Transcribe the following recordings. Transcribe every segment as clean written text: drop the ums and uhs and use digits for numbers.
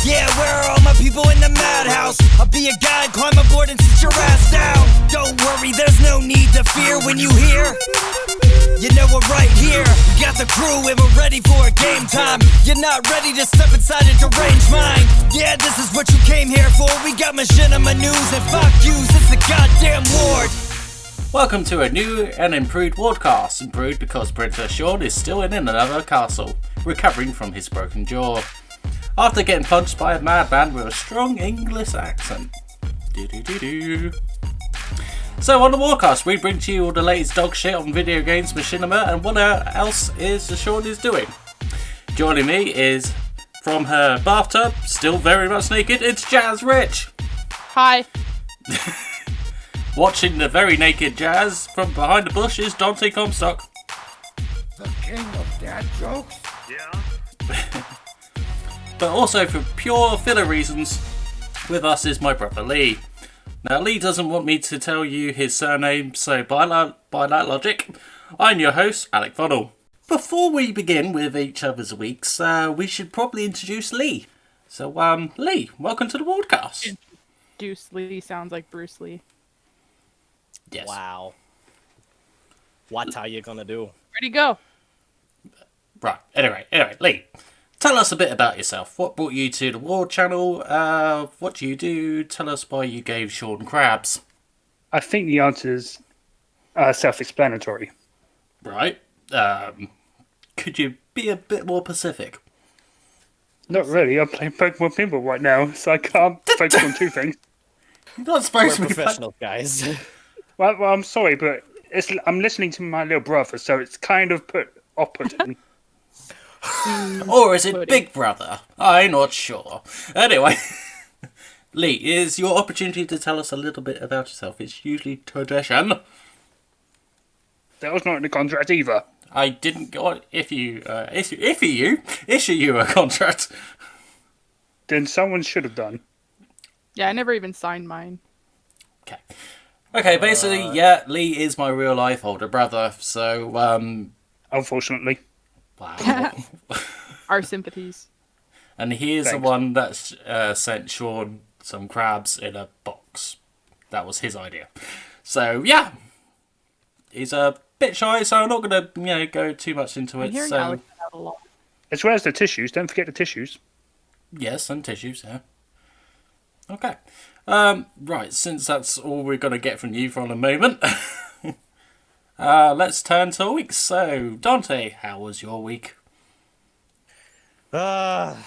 Yeah, where are all my people in the madhouse? I'll be a guide, climb aboard and sit your ass down. Don't worry, there's no need to fear when you hear. You know we're right here. We got the crew and we're ready for a game time. You're not ready to step inside a deranged mind. Yeah, this is what you came here for. We got machinima news and fuck yous. It's the goddamn ward. Welcome to a new and improved wardcast. Improved because Princess Shaun is still in another castle, recovering from his broken jaw, after getting punched by a madman with a strong English accent. So on the Warcast, we bring to you all the latest dog shit on video games, machinima, and what else is Shaun is doing. Joining me is, from her bathtub, still very much naked, it's Jazz Rich. Hi. Watching the very naked Jazz from behind the bush is Dante Comstock. The king of dad jokes? Yeah. But also for pure filler reasons, with us is my brother Lee. Now Lee doesn't want me to tell you his surname, so by that logic, I'm your host, Alec Funnell. Before we begin with each other's weeks, we should probably introduce Lee. So, Lee, welcome to the Wardcast. Introduce Lee sounds like Bruce Lee. Yes. Wow. What are you gonna do? Ready, go. Right, anyway, Lee. Tell us a bit about yourself. What brought you to the Ward channel? What do you do? Tell us why you gave Shaun crabs. I think the answer is self-explanatory. Right. Could you be a bit more specific? Not really. I'm playing Pokemon Pinball right now, so I can't focus on two things. You're not supposed We're to be professional guys. Well, I'm sorry, but I'm listening to my little brother, so it's kind of off-putting. Or is it Big Brother? I'm not sure. Anyway, Lee, is your opportunity to tell us a little bit about yourself. It's usually tradition. That was not in the contract either. I didn't go issue you a contract. Then someone should have done. Yeah, I never even signed mine. Okay, basically, yeah, Lee is my real life older brother, so, Unfortunately. wow. Our sympathies. And he is the Thanks. one that sent Shaun some crabs in a box. That was his idea. So, yeah. He's a bit shy, so I'm not going to, go too much into I'm it. hearing So, Alec out a lot. As well as the tissues. Don't forget the tissues. yes, and tissues, yeah. Okay. Right, since that's all we're going to get from you for the moment, let's turn to weeks. So, Dante, how was your week? To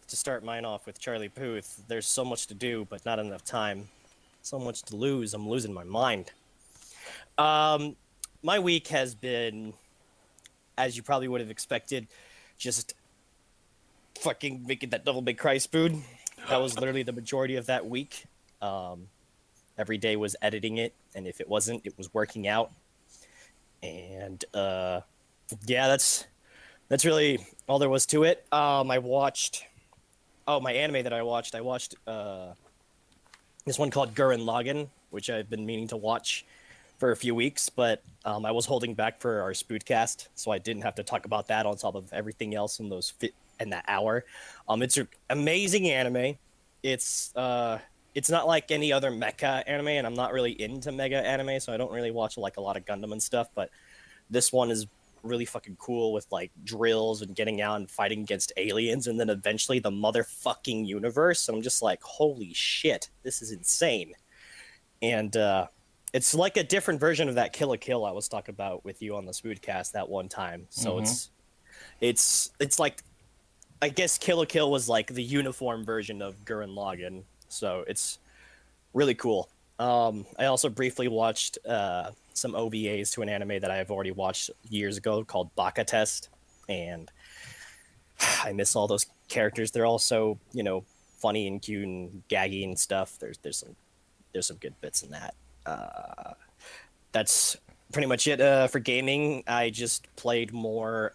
start mine off with Charlie Puth. There's so much to do, but not enough time. So much to lose. I'm losing my mind. My week has been, as you probably would have expected, just fucking making that Devil May Cry spoon. That was literally the majority of that week. Every day was editing it, and if it wasn't, it was working out. And yeah, that's really all there was to it. I watched my anime that I watched this one called Gurren Lagann, which I've been meaning to watch for a few weeks, but I was holding back for our Spoodcast, so I didn't have to talk about that on top of everything else in that hour. It's an amazing anime. It's not like any other mecha anime, and I'm not really into mega anime, so I don't really watch like a lot of Gundam and stuff, but this one is really fucking cool with like drills and getting out and fighting against aliens and then eventually the motherfucking universe. And I'm just like, holy shit, this is insane. And it's like a different version of that Kill la Kill I was talking about with you on the Spoodcast that one time. So it's like, I guess Kill la Kill was like the uniform version of Gurren Lagann. So it's really cool. I also briefly watched some OVAs to an anime that I've already watched years ago called Baka Test, and I miss all those characters. They're all so, funny and cute and gaggy and stuff. There's some good bits in that. That's pretty much it for gaming. I just played more.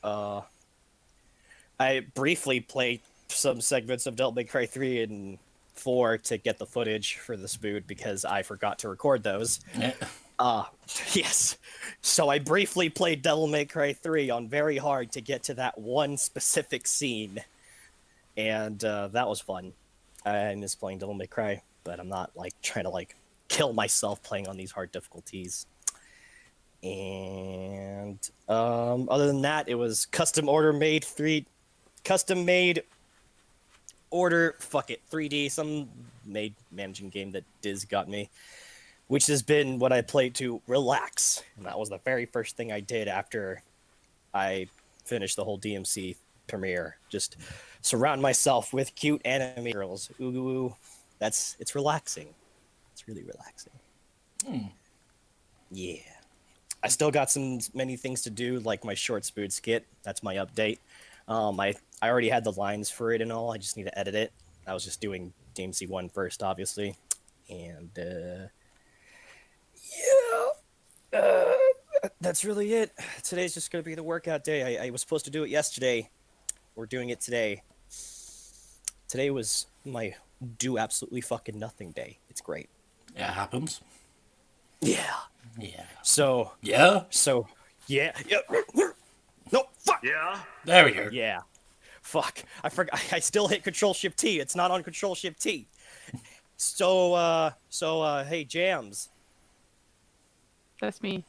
I briefly played some segments of Devil May Cry 3 and 4 to get the footage for the Spood because I forgot to record those. Yeah. Yes. So I briefly played Devil May Cry 3 on very hard to get to that one specific scene. and that was fun. I miss playing Devil May Cry, but I'm not like trying to like kill myself playing on these hard difficulties. And other than that, it was custom made order, fuck it, 3D, some made managing game that Diz got me, which has been what I played to relax. And that was the very first thing I did after I finished the whole DMC premiere. Just surround myself with cute anime girls. Ooh, ooh, ooh. It's relaxing. It's really relaxing. Yeah. I still got many things to do, like my short spood skit. That's my update. I already had the lines for it and all. I just need to edit it. I was just doing DMC 1 first, obviously. And that's really it. Today's just going to be the workout day. I was supposed to do it yesterday. We're doing it today. Today was my do absolutely fucking nothing day. It's great. It happens. Yeah. Yeah. So, Yeah? yeah. No, fuck. Yeah. There we go. Yeah. Fuck. I forgot. I still hit Control-Shift-T. It's not on Control-Shift-T. So, hey, Jams. That's me.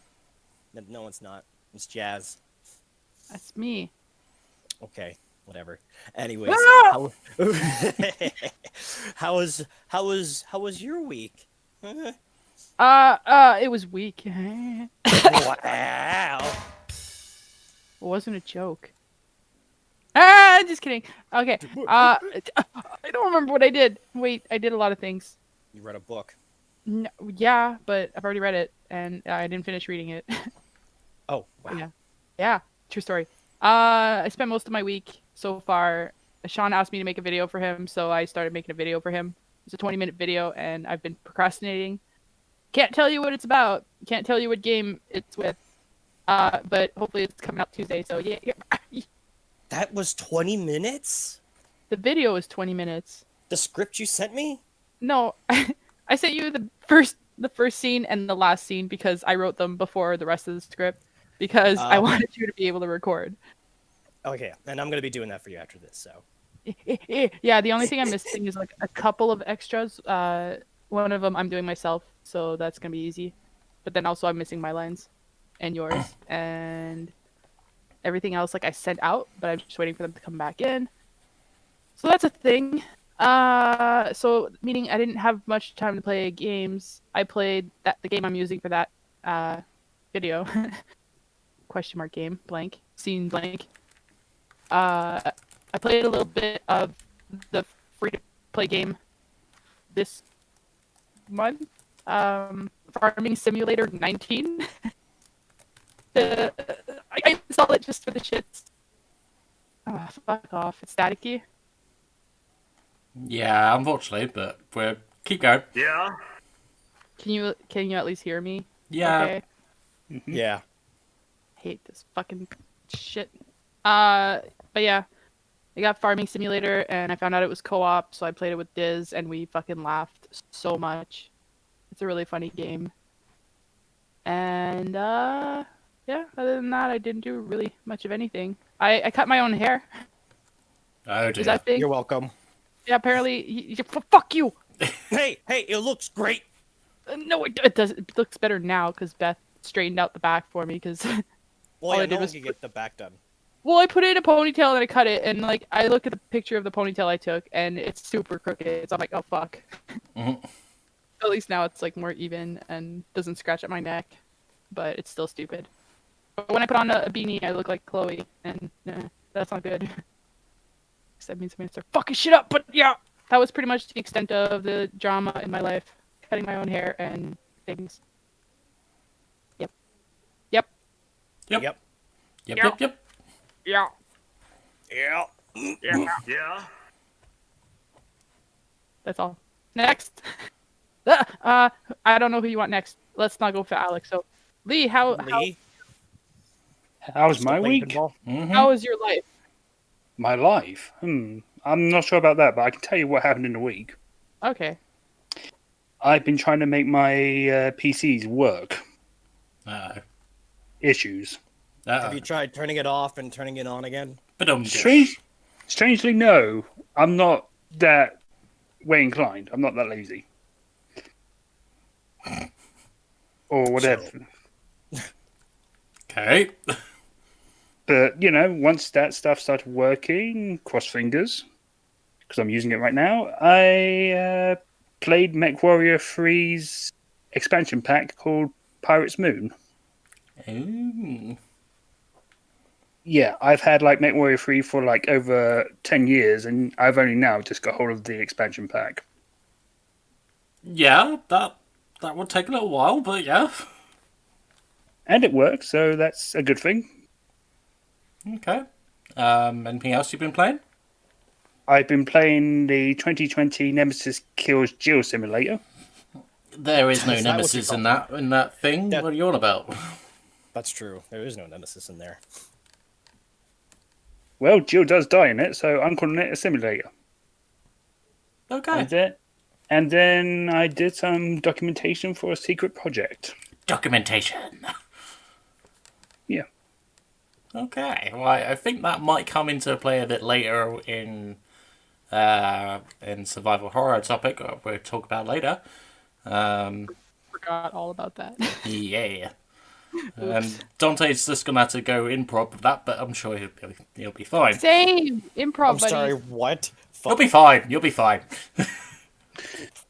No, it's not. It's Jazz. That's me. Okay, whatever. Anyways, Ah! how was your week? It was weak. Wow. It wasn't a joke. Ah, just kidding. Okay. I don't remember what I did. Wait, I did a lot of things. You read a book. No, yeah, but I've already read it, and I didn't finish reading it. Oh, wow. Yeah. Yeah, true story. I spent most of my week so far. Shaun asked me to make a video for him, so I started making a video for him. It's a 20-minute video, and I've been procrastinating. Can't tell you what it's about. Can't tell you what game it's with. But hopefully it's coming out Tuesday, so yeah. That was 20 minutes? The video is 20 minutes. The script you sent me? No, I sent you the first scene and the last scene because I wrote them before the rest of the script because I wanted you to be able to record. Okay, and I'm going to be doing that for you after this, so. Yeah, the only thing I'm missing is like a couple of extras. One of them I'm doing myself, so that's going to be easy. But then also I'm missing my lines and yours and everything else like I sent out, but I'm just waiting for them to come back in. So that's a thing. So meaning I didn't have much time to play games. I played the game I'm using for that video. Question mark game blank scene blank. I played a little bit of the free to play game this month. Farming Simulator 19. I installed it just for the shits. Oh, fuck off. It's staticky. Yeah, unfortunately, but we'll keep going. Yeah. Can you at least hear me? Yeah. Okay. Yeah. Hate this fucking shit. But yeah, I got Farming Simulator and I found out it was co-op, so I played it with Diz and we fucking laughed so much. It's a really funny game. And yeah, other than that, I didn't do really much of anything. I cut my own hair. Oh dear. Is that big? You're welcome. Yeah, apparently. Fuck you. Hey, it looks great. No, it does. It looks better now because Beth straightened out the back for me. Because Well, all yeah, I did no one was can get the back done. well, I put it in a ponytail and I cut it, and like I look at the picture of the ponytail I took, and it's super crooked. So I'm like, oh fuck. Mhm. At least now it's like more even and doesn't scratch at my neck, but it's still stupid. But when I put on a beanie, I look like Chloe, and that's not good. Because that means I'm gonna start fucking shit up. But yeah, that was pretty much the extent of the drama in my life, cutting my own hair and things. Yep. Yep. Yep. Yep. Yep. Yeah. Yeah. Yeah. That's all. Next. I don't know who you want next. Let's not go for Alex. So, Lee, how How was my week? Mhm. how was your life? My life? I'm not sure about that, but I can tell you what happened in the week. Okay. I've been trying to make my PCs work. Uh-oh. Issues. Have you tried turning it off and turning it on again? But Strangely, no. I'm not that way inclined. I'm not that lazy. Or whatever. Okay. But, once that stuff started working, cross fingers, because I'm using it right now, I played MechWarrior 3's expansion pack called Pirate's Moon. Ooh. Yeah, I've had MechWarrior 3 for over 10 years, and I've only now just got hold of the expansion pack. Yeah, that would take a little while, but yeah. And it works, so that's a good thing. Okay. Anything else you've been playing? I've been playing the 2020 Nemesis Kills Jill simulator. There is no Is that what you nemesis call in that thing. That- What are you on about? That's true. There is no nemesis in there. Well, Jill does die in it, so I'm calling it a simulator. Okay. And then I did some documentation for a secret project. Documentation. Yeah. Okay. Well, I think that might come into play a bit later in survival horror topic we'll talk about later. Forgot all about that. Yeah. Dante's just gonna have to go improv with that, but I'm sure he'll be fine. Same improv, I'm buddy. sorry, what? You'll be fine. You'll be fine.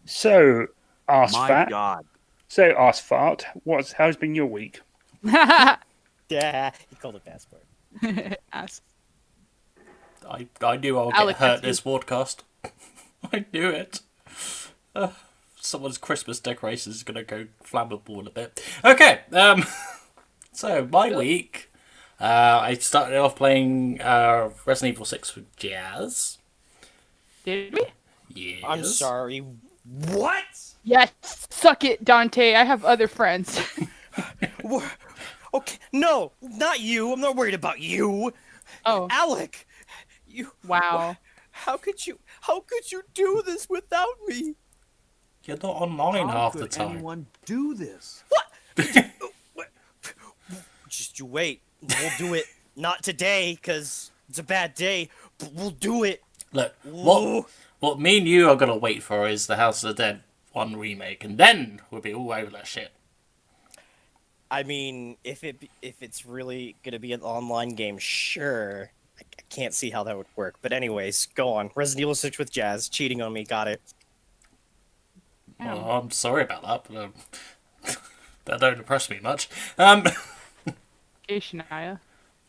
So, Ask My Fat. God. So, Ask Fart, how's been your week? Yeah, he called it passport. Ask. I knew I would Alec, get hurt that's you. this broadcast. I knew it. Someone's Christmas decorations is gonna go flammable in a bit. Okay. So my week, I started off playing Resident Evil 6 with Jazz. Did we? Yes. I'm sorry. What? Yes. Suck it, Dante. I have other friends. Okay, no, not you. I'm not worried about you. Oh. Alec, you. Wow. How could you do this without me? You're not online How half could the time. anyone do this? Just you wait. We'll do it. Not today, cause it's a bad day. But we'll do it. Look, Ooh. what me and you are gonna wait for is the House of the Dead 1 remake, and then we'll be all over that shit. I mean, if it's really gonna be an online game, sure. I can't see how that would work. But anyways, go on. Resident Evil 6 with Jazz cheating on me. Got it. Well, I'm sorry about that, but that don't impress me much. Hey, Shania.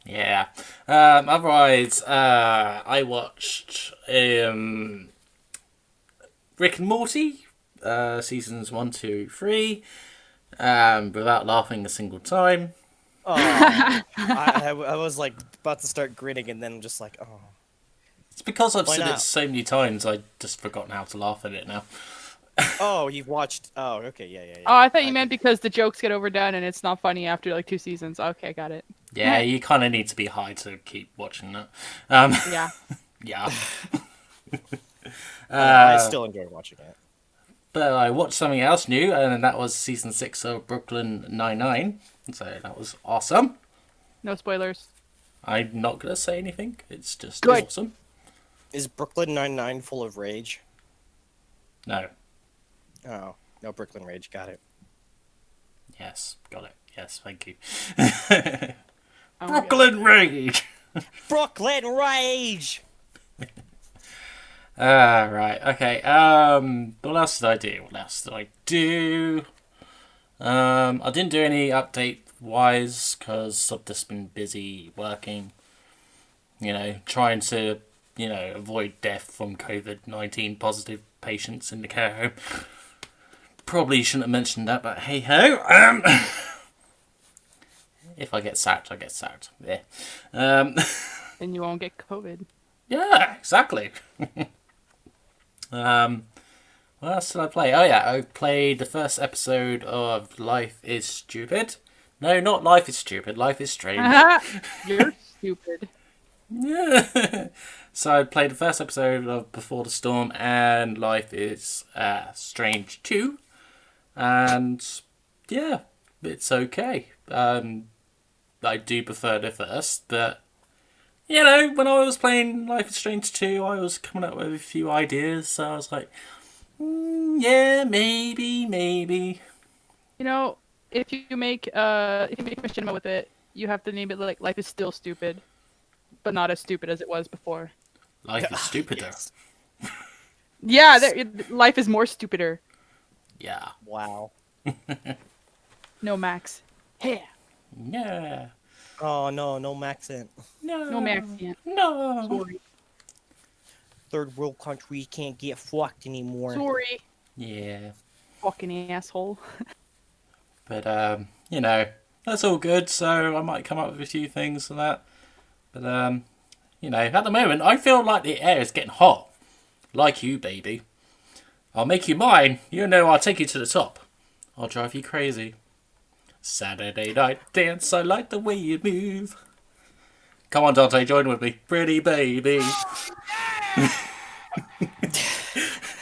Yeah. Otherwise, I watched Rick and Morty, seasons 1, 2, 3, without laughing a single time. Oh, I was about to start grinning, and then just oh. It's because I've Why seen it not? so many times, I just forgotten how to laugh at it now. Oh, you've watched. Oh, okay, yeah. Oh, I thought you meant because the jokes get overdone and it's not funny after 2 seasons. Okay, got it. Yeah, you kind of need to be high to keep watching that. Yeah. Yeah. I still enjoy watching it. But I watched something else new, and that was season 6 of Brooklyn Nine-Nine. So that was awesome. No spoilers. I'm not going to say anything. It's just Good. awesome. Is Brooklyn Nine-Nine full of rage? No. Oh, no Brooklyn Rage. Got it. Yes. Got it. Yes. Thank you. Oh my God. Brooklyn Rage! Brooklyn Rage! Right. Okay. What else did I do? I didn't do any update-wise because I've just been busy working. Trying to, avoid death from COVID-19 positive patients in the care home. Probably shouldn't have mentioned that, but hey ho. If I get sacked, I get sacked. Yeah. And you won't get COVID. Yeah, exactly. What else did I play? Oh yeah, I played the first episode of Life is Stupid. No, not Life is Stupid. Life is Strange. You're stupid. Yeah. So I played the first episode of Before the Storm and Life is Strange 2. And yeah, it's okay. I do prefer the first, but you know, when I was playing Life is Strange 2, I was coming up with a few ideas. So I was like, yeah, maybe. You know, if you make machinima with it, you have to name it like Life is Still Stupid, but not as stupid as it was before. Life is stupider. Yes. Yeah, life is more stupider. Yeah. Wow. No Max. Yeah. Yeah. Oh no Maxent. No Max yet. No. Sorry. Third world country can't get fucked anymore. Sorry. Yeah. Fucking asshole. But, you know, that's all good. So I might come up with a few things for that. But, you know, at the moment, I feel like the air is getting hot. Like you, baby. I'll make you mine. You know I'll take you to the top. I'll drive you crazy. Saturday night dance, I like the way you move. Come on, Dante, join with me. Pretty baby.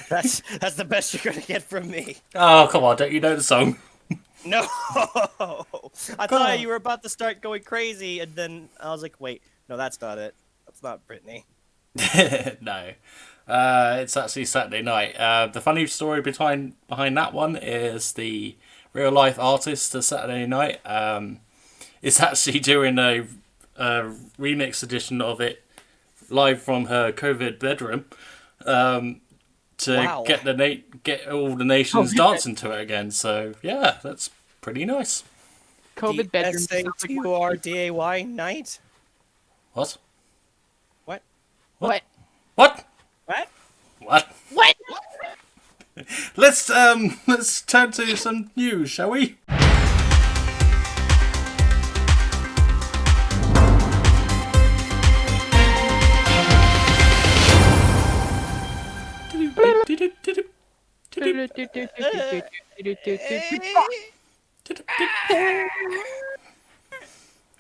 That's the best you're gonna get from me. Oh, come on, don't you know the song? No. I thought you were about to start going crazy, and then I was like, wait, no, that's not it. That's not Britney. No. It's actually Saturday night. The funny story behind that one is the real life artist of Saturday Night is actually doing a remix edition of it live from her COVID bedroom to get all the nations dancing to it again. So yeah, that's pretty nice. COVID bedroom. DSATURDAY night? What? What? What? What? What? What? What? Let's turn to some news, shall we?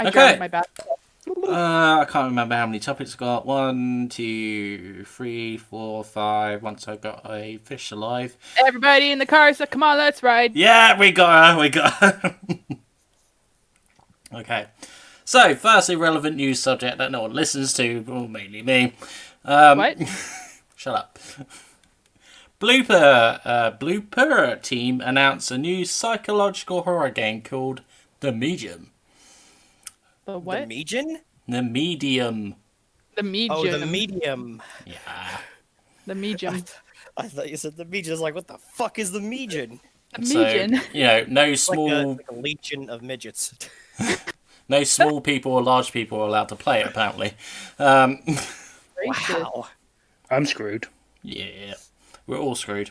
I drowned my bath. I can't remember how many topics I got. 1, 2, 3, 4, 5. Once I got a fish alive. Everybody in the car, so come on, let's ride. Yeah, we got her. Okay. So, first irrelevant news subject that no one listens to, well, mainly me. What? Shut up. Blooper team announced a new psychological horror game called The Medium. The what? The Medium? The Medium. The medium. Oh, the medium. Yeah. The medium. I thought you said the medium. I was like, what the fuck is the medium? The So, medium. you know, no small, Like a legion of midgets. no small people or large people are allowed to play it. Apparently, Racist. Wow. I'm screwed. yeah, we're all screwed.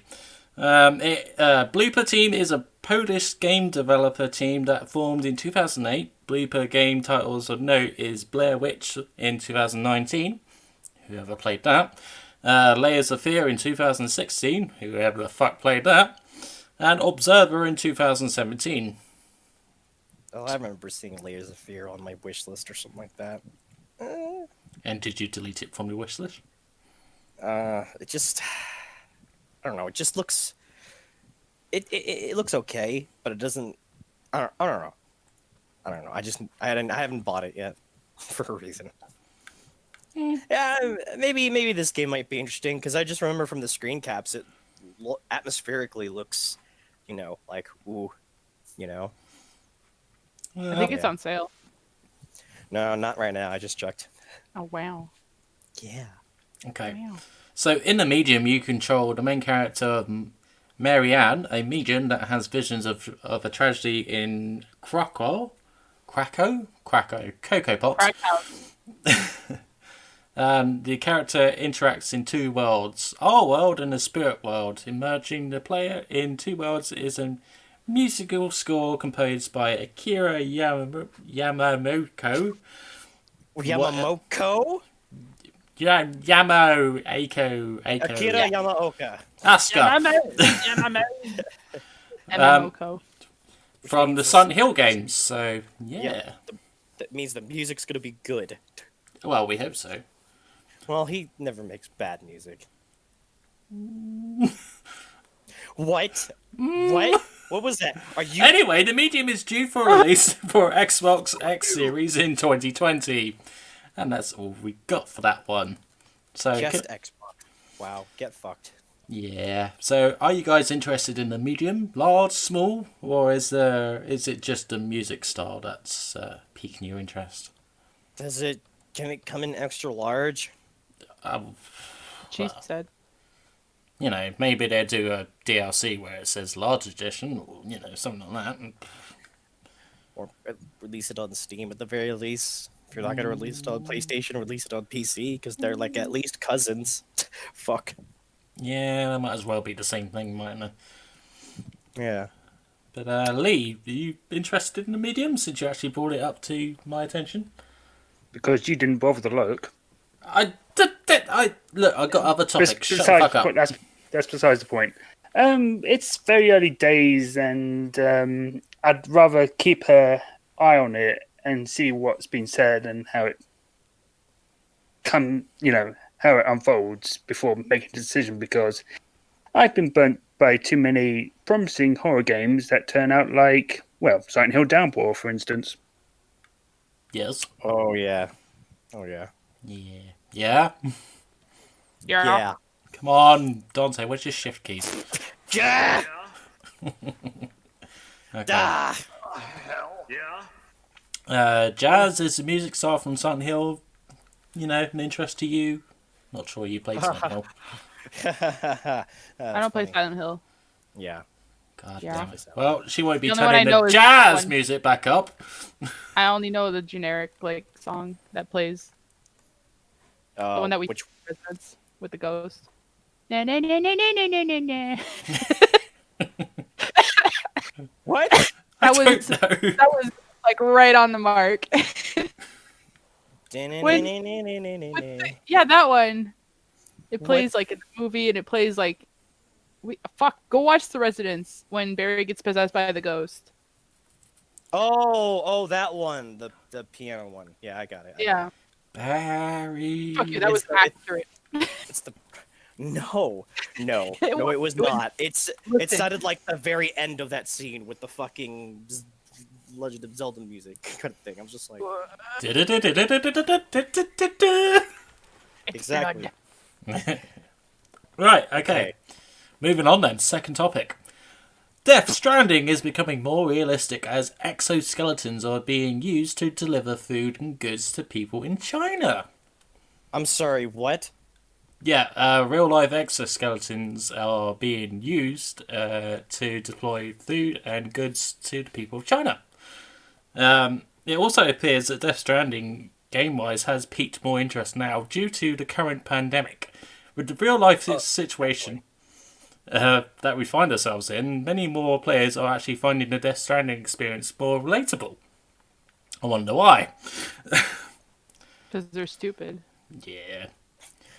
Blooper Team is a Polish game developer team that formed in 2008. Blooper game titles of note is Blair Witch in 2019. Whoever played that? Layers of Fear in 2016. Whoever the fuck played that? And Observer in 2017. Oh, I remember seeing Layers of Fear on my wish list or something like that. And did you delete it from your wish list? It just, I don't know. It just looks, it looks okay, but it doesn't. I don't know. I haven't bought it yet for a reason. Yeah, maybe this game might be interesting because I just remember from the screen caps it atmospherically looks, like ooh, I think it's on sale. No, not right now. I just checked. Oh, wow. Yeah. Okay. Wow. So in the medium, you control the main character, Marianne, a medium that has visions of a tragedy in Krakow, Cocoa Pops. The character interacts in two worlds, our world and the spirit world. Emerging the player in two worlds is a musical score composed by Akira Yamamoto. Yamamoto? Yamo Aiko. Akira Yamaoka. Asuka. MMOCO. From the Silent Hill games, so yeah. That means the music's gonna be good. Well, we hope so. Well, he never makes bad music. What? What? What was that? Are you? Anyway, the medium is due for release for Xbox X Series in 2020. And that's all we got for that one. So Just Xbox. Wow, get fucked. yeah. So are you guys interested in the medium, large, small, or is it just the music style that's piquing your interest? Can it come in extra large? She Well, said. you know, maybe they'll do a DLC where it says large edition, or you know, something like that. Or release it on Steam at the very least. If you're not gonna release it on PlayStation, release it on PC because they're like at least cousins. Fuck. Yeah, that might as well be the same thing, mightn't it? Yeah. But Lee, are you interested in the medium since you actually brought it up to my attention? Because you didn't bother to look. Look, I got other topics. Shut the fuck up. That's besides the point. It's very early days, and I'd rather keep an eye on it and see what's been said and how it how it unfolds before making a decision. Because I've been burnt by too many promising horror games that turn out like, well, Silent Hill Downpour, for instance. Yes. Oh yeah. Oh yeah. Yeah. Yeah. Yeah. Come on, Dante. Where's your shift keys? Yeah. Okay. Hell yeah. Jazz is the music style from Silent Hill. You know, an interest to you? Not sure you play Silent Hill. I don't play Silent Hill. Yeah. God Yeah. damn it. Well, she won't be The only one I turning know the is jazz one. music back up. I only know the generic song that plays. The one that we Which with the ghost. Na na na na na na na na. what? That I was don't know. that was like right on the mark. Yeah, that one. It plays like in the movie, and it plays like go watch The Residence when Barry gets possessed by the ghost. Oh, that one, the piano one. Yeah, I got it. Yeah. Barry. Fuck you, that was accurate. It's the no, It it was was- not. It Listen. sounded like the very end of that scene with the fucking Legend of Zelda music kind of thing. I was just like, exactly. Right, okay. Moving on then, second topic. Death Stranding is becoming more realistic as exoskeletons are being used to deliver food and goods to people in China. I'm sorry, what? Yeah, real life exoskeletons are being used to deploy food and goods to the people of China. It also appears that Death Stranding, game-wise, has piqued more interest now due to the current pandemic. With the real-life situation that we find ourselves in, many more players are actually finding the Death Stranding experience more relatable. I wonder why. Because they're stupid. Yeah.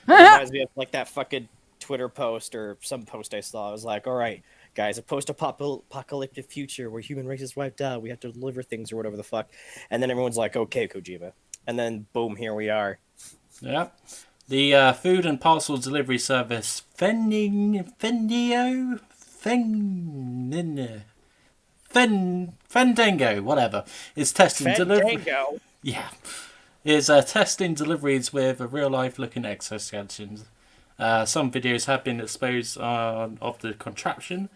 It reminds me of like that fucking Twitter post or some post I saw. I was like, all right, guys, a post-apocalyptic future where human race is wiped out. We have to deliver things or whatever the fuck. And then everyone's like, okay, Kojima. And then boom, here we are. Yeah. The food and parcel delivery service Fandango, whatever, is testing delivery. Fandango. Yeah, is testing deliveries with a real life looking exoskeletons. Some videos have been exposed of the contraption.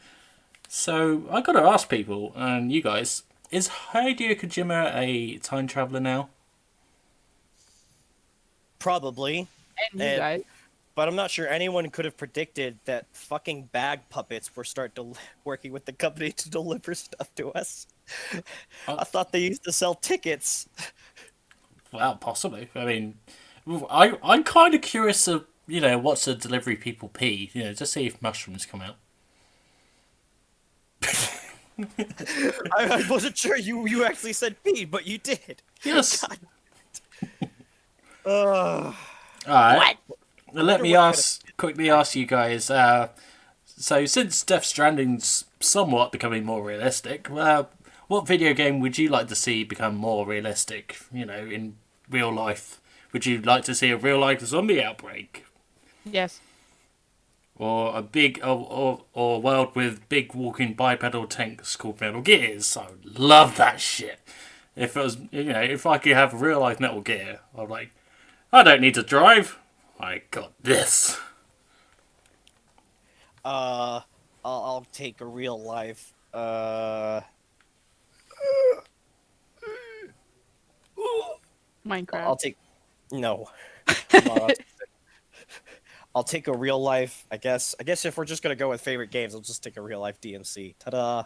So I got to ask people and you guys: is Hideo Kojima a time traveler now? Probably. And you guys. But I'm not sure anyone could have predicted that fucking bag puppets were working with the company to deliver stuff to us. I thought they used to sell tickets. Well, possibly. I mean, I'm kind of curious of, what's the delivery people pee, just see if mushrooms come out. I wasn't sure you actually said pee, but you did. Yes. Ugh. Alright. Let me what quickly ask you guys, so since Death Stranding's somewhat becoming more realistic, what video game would you like to see become more realistic, in real life? Would you like to see a real life zombie outbreak? Yes. Or a big or a world with big walking bipedal tanks called Metal Gears? I would love that shit. If it was, if I could have real life Metal Gear, I'd like, I don't need to drive. I got this. I'll take a real life. Minecraft. I'll take no. Come on, I'll take a real life. I guess if we're just gonna go with favorite games, I'll just take a real life DMC. Ta-da!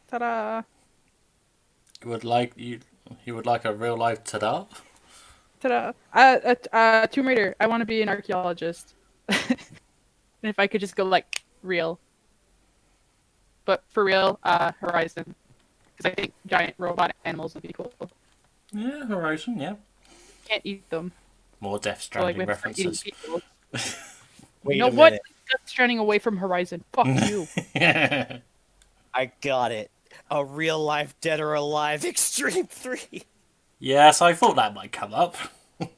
Ta-da. You would like a real life ta-da? Ta-da. Tomb Raider. I want to be an archaeologist. If I could just go like real. But for real, Horizon. Because I think giant robot animals would be cool. Yeah, Horizon, yeah. Can't eat them. More Death So, like, Stranding when eating references. people. Wait You know a what? minute. Death Stranding away from Horizon. Fuck you. I got it. A real life Dead or Alive Extreme 3. Yes, I thought that might come up.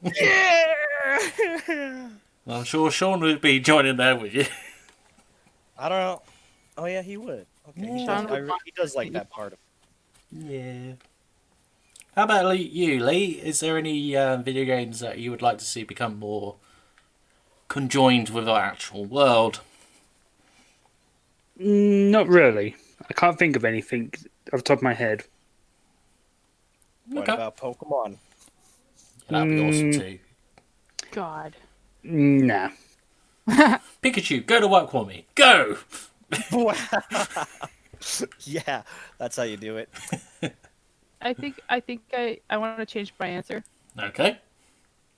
Yeah. I'm sure Sean would be joining there with you. I don't know. Oh yeah, he would. Okay, he Sean does, would he does like that part of it. Yeah. How about you, Lee? Is there any video games that you would like to see become more conjoined with our actual world? Not really. I can't think of anything off the top of my head. What Okay. about Pokemon? That'd be awesome too. God. Nah. Pikachu, go to work for me. Go! Yeah, that's how you do it. I think I want to change my answer. Okay.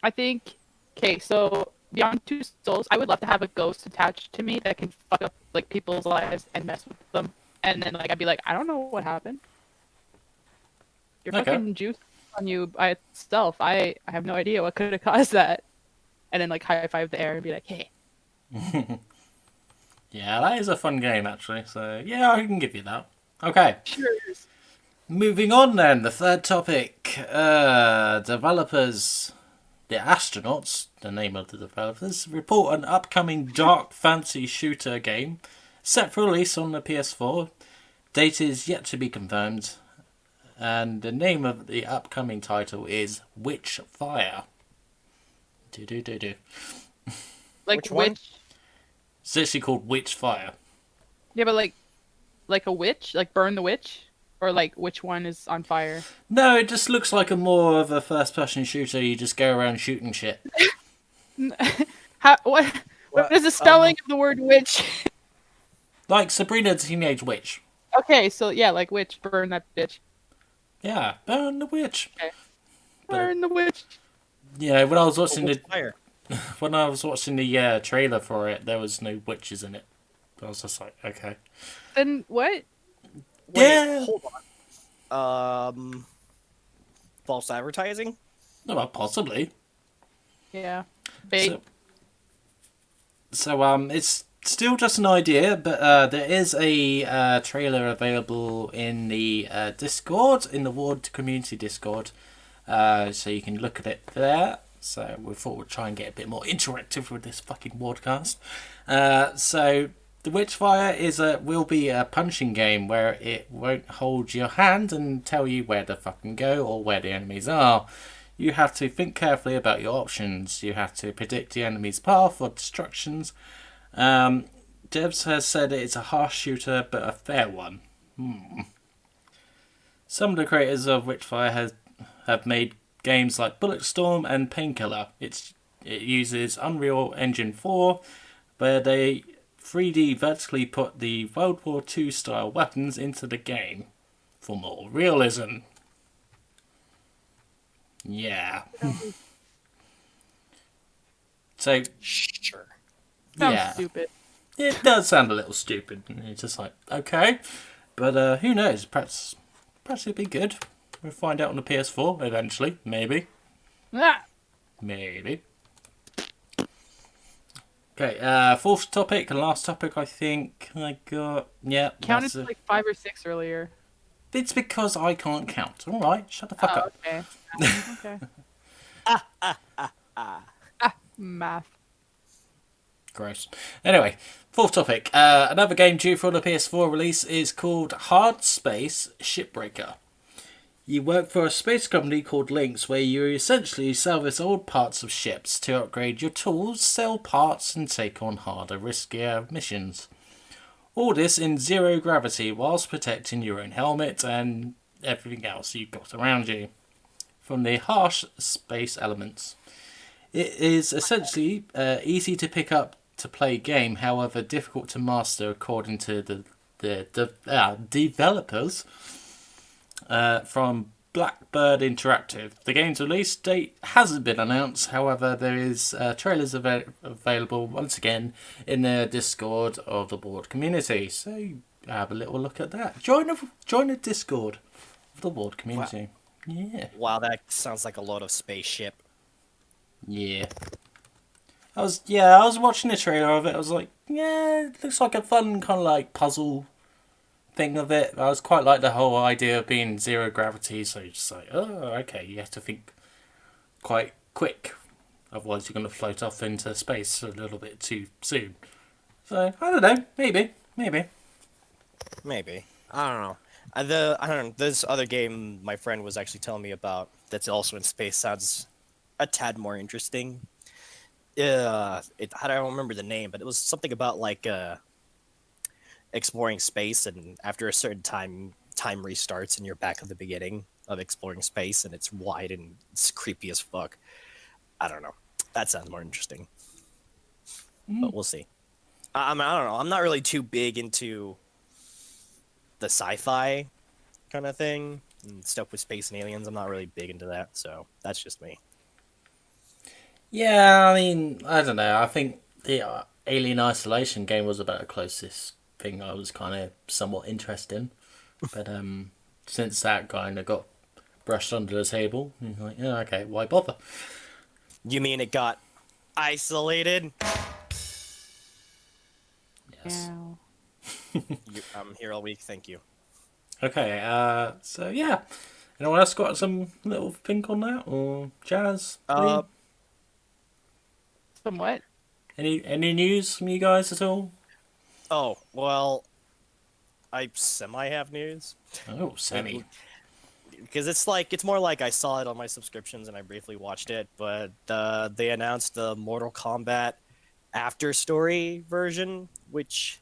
I think, okay, so Beyond Two Souls, I would love to have a ghost attached to me that can fuck up like people's lives and mess with them, and then like I'd be like, I don't know what happened. Your Okay. fucking juice on you by itself. I have no idea what could have caused that, and then like high five the air and be like, hey. Yeah, that is a fun game actually. So yeah, I can give you that. Okay. Cheers. Moving on then, the third topic. Developers, the astronauts, the name of the developers, report an upcoming dark fantasy shooter game set for release on the PS4. Date is yet to be confirmed. And the name of the upcoming title is Witchfire. Do. Like Which one? witch. It's actually called Witchfire. Yeah, but like a witch, like burn the witch, or like which one is on fire? No, it just looks like a more of a first-person shooter. You just go around shooting shit. How what is the spelling of the word witch? Like Sabrina the Teenage Witch. Okay, so yeah, like witch, burn that bitch. Yeah, burn the witch. Burn the witch. Yeah, when I was watching the Fire. trailer for it, there was no witches in it. I was just like, okay. Then what? Wait, Yeah. hold on. False advertising? No, well, possibly. Yeah. Bait. So it's still just an idea, but there is a trailer available in the Discord, in the Ward Community Discord, so you can look at it there. So we thought we'd try and get a bit more interactive with this fucking Wardcast. So the Witchfire will be a punching game where it won't hold your hand and tell you where to fucking go or where the enemies are. You have to think carefully about your options. You have to predict the enemy's path or destructions. Devs has said it's a harsh shooter, but a fair one. Some of the creators of Witchfire have made games like Bulletstorm and Painkiller. It uses Unreal Engine 4, where they 3D vertically put the World War II style weapons into the game for more realism. Yeah. So, Sure. Sounds yeah. stupid. It does sound a little stupid. And it's just like, okay. But who knows? Perhaps it'd be good. We'll find out on the PS4 eventually. Maybe. Ah! Maybe. Okay, fourth topic and last topic I think I got. Yeah. Counted that's to it. like 5 or 6 earlier. It's because I can't count. Alright, shut the fuck Oh, up. okay. Math. Gross. Anyway, fourth topic. Another game due for the PS4 release is called Hard Space Shipbreaker. You work for a space company called Lynx, where you essentially salvage old parts of ships to upgrade your tools, sell parts, and take on harder, riskier missions. All this in zero gravity, whilst protecting your own helmet and everything else you've got around you from the harsh space elements. It is essentially easy to pick up to play game, however difficult to master according to the developers from Blackbird Interactive. The game's release date hasn't been announced, however there is trailers available once again in the Discord of the board community, so have a little look at that. Join the Discord of the board community. Yeah. Wow, that sounds like a lot of spaceship. Yeah. I was watching the trailer of it. I was like, yeah, it looks like a fun kind of like puzzle thing of it. I was quite like the whole idea of being zero gravity, so you're just like, oh, okay, you have to think quite quick. Otherwise you're going to float off into space a little bit too soon. So, I don't know, maybe. Maybe. I don't know. I don't know. This other game my friend was actually telling me about that's also in space sounds a tad more interesting. I don't remember the name, but it was something about like exploring space, and after a certain time restarts and you're back at the beginning of exploring space, and it's wide and it's creepy as fuck. I don't know. That sounds more interesting. But we'll see. I don't know. I'm not really too big into the sci-fi kind of thing and stuff with space and aliens. I'm not really big into that, so that's just me. Yeah, I mean, I don't know. I think the Alien Isolation game was about the closest thing I was kind of somewhat interested in. But since that kind of got brushed under the table, you're like, yeah, okay, why bother? You mean it got isolated? Yes. Ow. I'm here all week, thank you. Okay, so yeah. Anyone else got some little think on that? Or Jazz? Lee? Somewhat. Any news from you guys at all? Oh, well, I semi-have news. Oh, semi. Because it's more like I saw it on my subscriptions and I briefly watched it, but they announced the Mortal Kombat After Story version, which,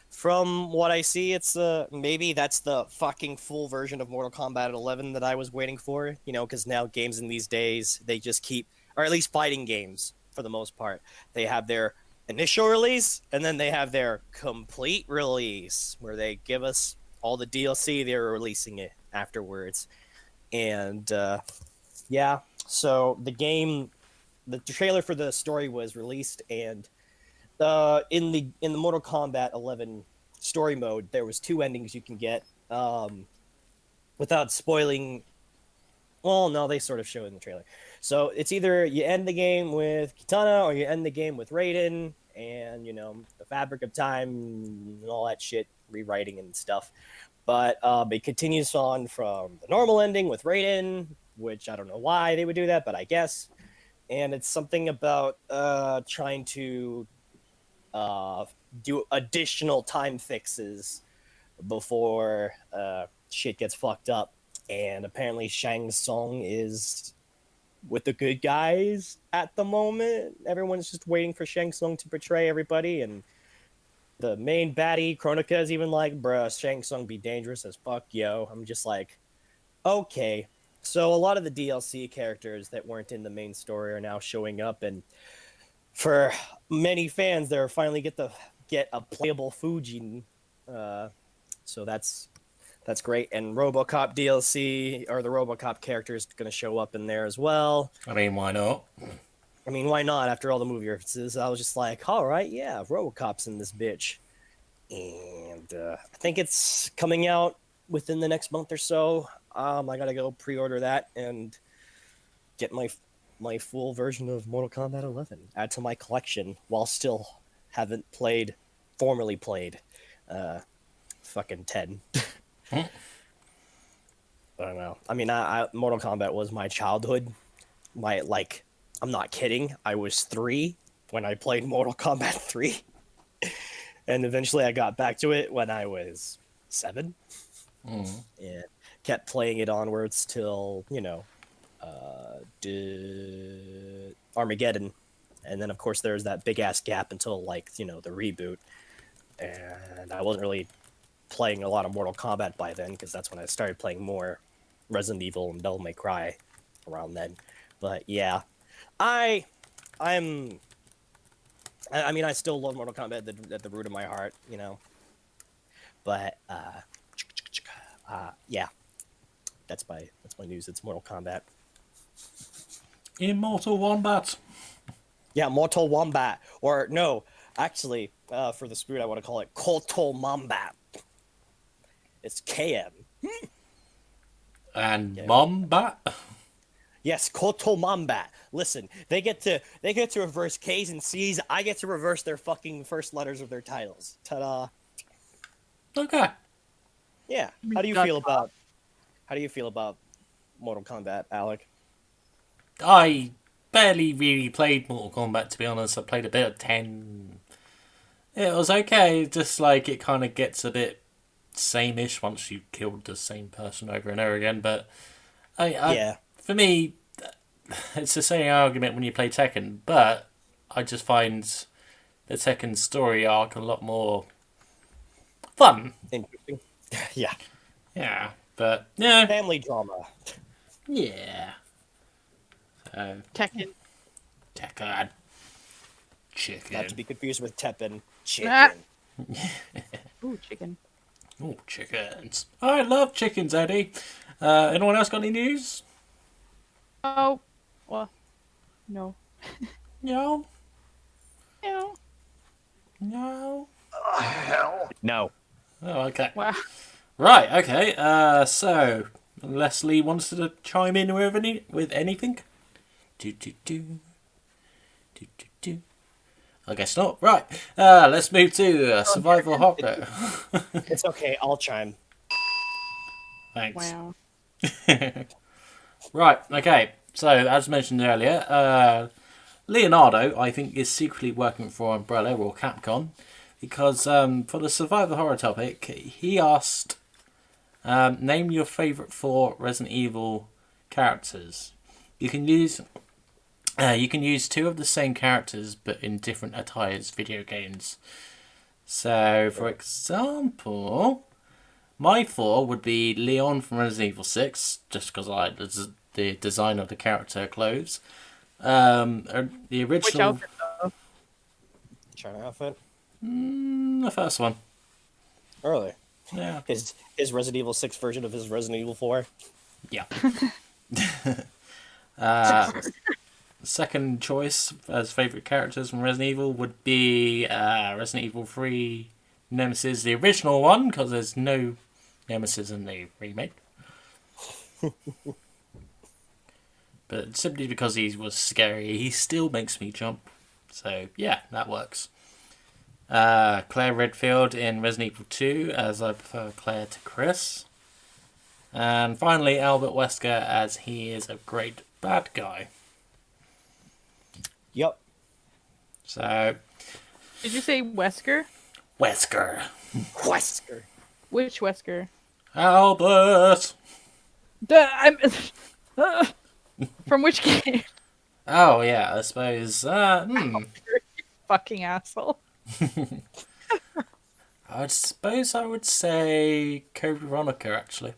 from what I see, it's maybe that's the fucking full version of Mortal Kombat 11 that I was waiting for. You know, because now games in these days, they just keep, or at least fighting games for the most part, they have their initial release and then they have their complete release where they give us all the DLC. They're releasing it afterwards, and yeah. So the trailer for the story was released, and in the Mortal Kombat 11 story mode, there was 2 endings you can get. Without spoiling, well, no, they sort of show it in the trailer. So it's either you end the game with Kitana or you end the game with Raiden, and you know the fabric of time and all that shit, rewriting and stuff. But it continues on from the normal ending with Raiden, which I don't know why they would do that, but I guess. And it's something about trying to do additional time fixes before shit gets fucked up. And apparently Shang Tsung is with the good guys at the moment. Everyone's just waiting for Shang Tsung to betray everybody, and the main baddie, Kronika, is even like, bruh, Shang Tsung be dangerous as fuck, yo. I'm just like, okay. So a lot of the DLC characters that weren't in the main story are now showing up, and for many fans, they're finally get a playable Fujin. So that's great. And RoboCop DLC, or the RoboCop character, is going to show up in there as well. I mean, why not? I mean, why not? After all the movie references, I was just like, all right, yeah, RoboCop's in this bitch. And I think it's coming out within the next month or so. I got to go pre-order that and get my full version of Mortal Kombat 11, add to my collection, while still haven't formally played fucking 10. I don't know. I mean, Mortal Kombat was my childhood. I'm not kidding. I was 3 when I played Mortal Kombat 3. And eventually I got back to it when I was 7. And kept playing it onwards till, Armageddon. And then, of course, there's that big-ass gap until, like, the reboot. And I wasn't really playing a lot of Mortal Kombat by then, because that's when I started playing more Resident Evil and Devil May Cry around then. But, yeah. I still love Mortal Kombat at the root of my heart, But, yeah. That's my news. It's Mortal Kombat. Immortal Wombat. Yeah, Mortal Wombat. Or, no, actually, for the spirit, I want to call it Kotal Mombat. It's KM. And Mombat? Yes, Kotal Mombat. Listen, they get to reverse K's and C's. I get to reverse their fucking first letters of their titles. Ta-da. Okay. Yeah. How do you feel about Mortal Kombat, Alec? I barely really played Mortal Kombat, to be honest. I played a bit of 10. It was okay, just like it kind of gets a bit same-ish once you killed the same person over and over again. But for me, it's the same argument when you play Tekken, but I just find the Tekken story arc a lot more fun. Interesting. Yeah. Yeah, but yeah. Family drama. Yeah. Tekken. Chicken. Not to be confused with Teppen. Chicken. Ah. Ooh, chicken. Oh, chickens. I love chickens, Eddie. Anyone else got any news? Oh, well, no. No. No. No. Hell. No. Oh, okay. Wow. Right, okay. So, Leslie wants to chime in with anything? Do. I guess not. Right. Let's move to Survival Horror. It's okay. I'll chime. Thanks. Wow. Right, okay. So, as mentioned earlier, Leonardo, I think, is secretly working for Umbrella or Capcom because for the Survival Horror topic, he asked, name your favourite 4 Resident Evil characters. You can use 2 of the same characters, but in different attires video games. So, for example, my 4 would be Leon from Resident Evil 6, just because I like the design of the character clothes. The original... Which outfit, though? China outfit? The first one. Really? Yeah. His Resident Evil 6 version of his Resident Evil 4? Yeah. Second choice as favourite characters from Resident Evil would be Resident Evil 3 Nemesis, the original one, because there's no Nemesis in the remake. But simply because he was scary, he still makes me jump. So, yeah, that works. Claire Redfield in Resident Evil 2, as I prefer Claire to Chris. And finally, Albert Wesker, as he is a great bad guy. Yep. So... Did you say Wesker? Wesker. Wesker. Which Wesker? Albert! I'm... From which game? Oh, yeah, I suppose. Fucking asshole. I suppose I would say Code Veronica, actually.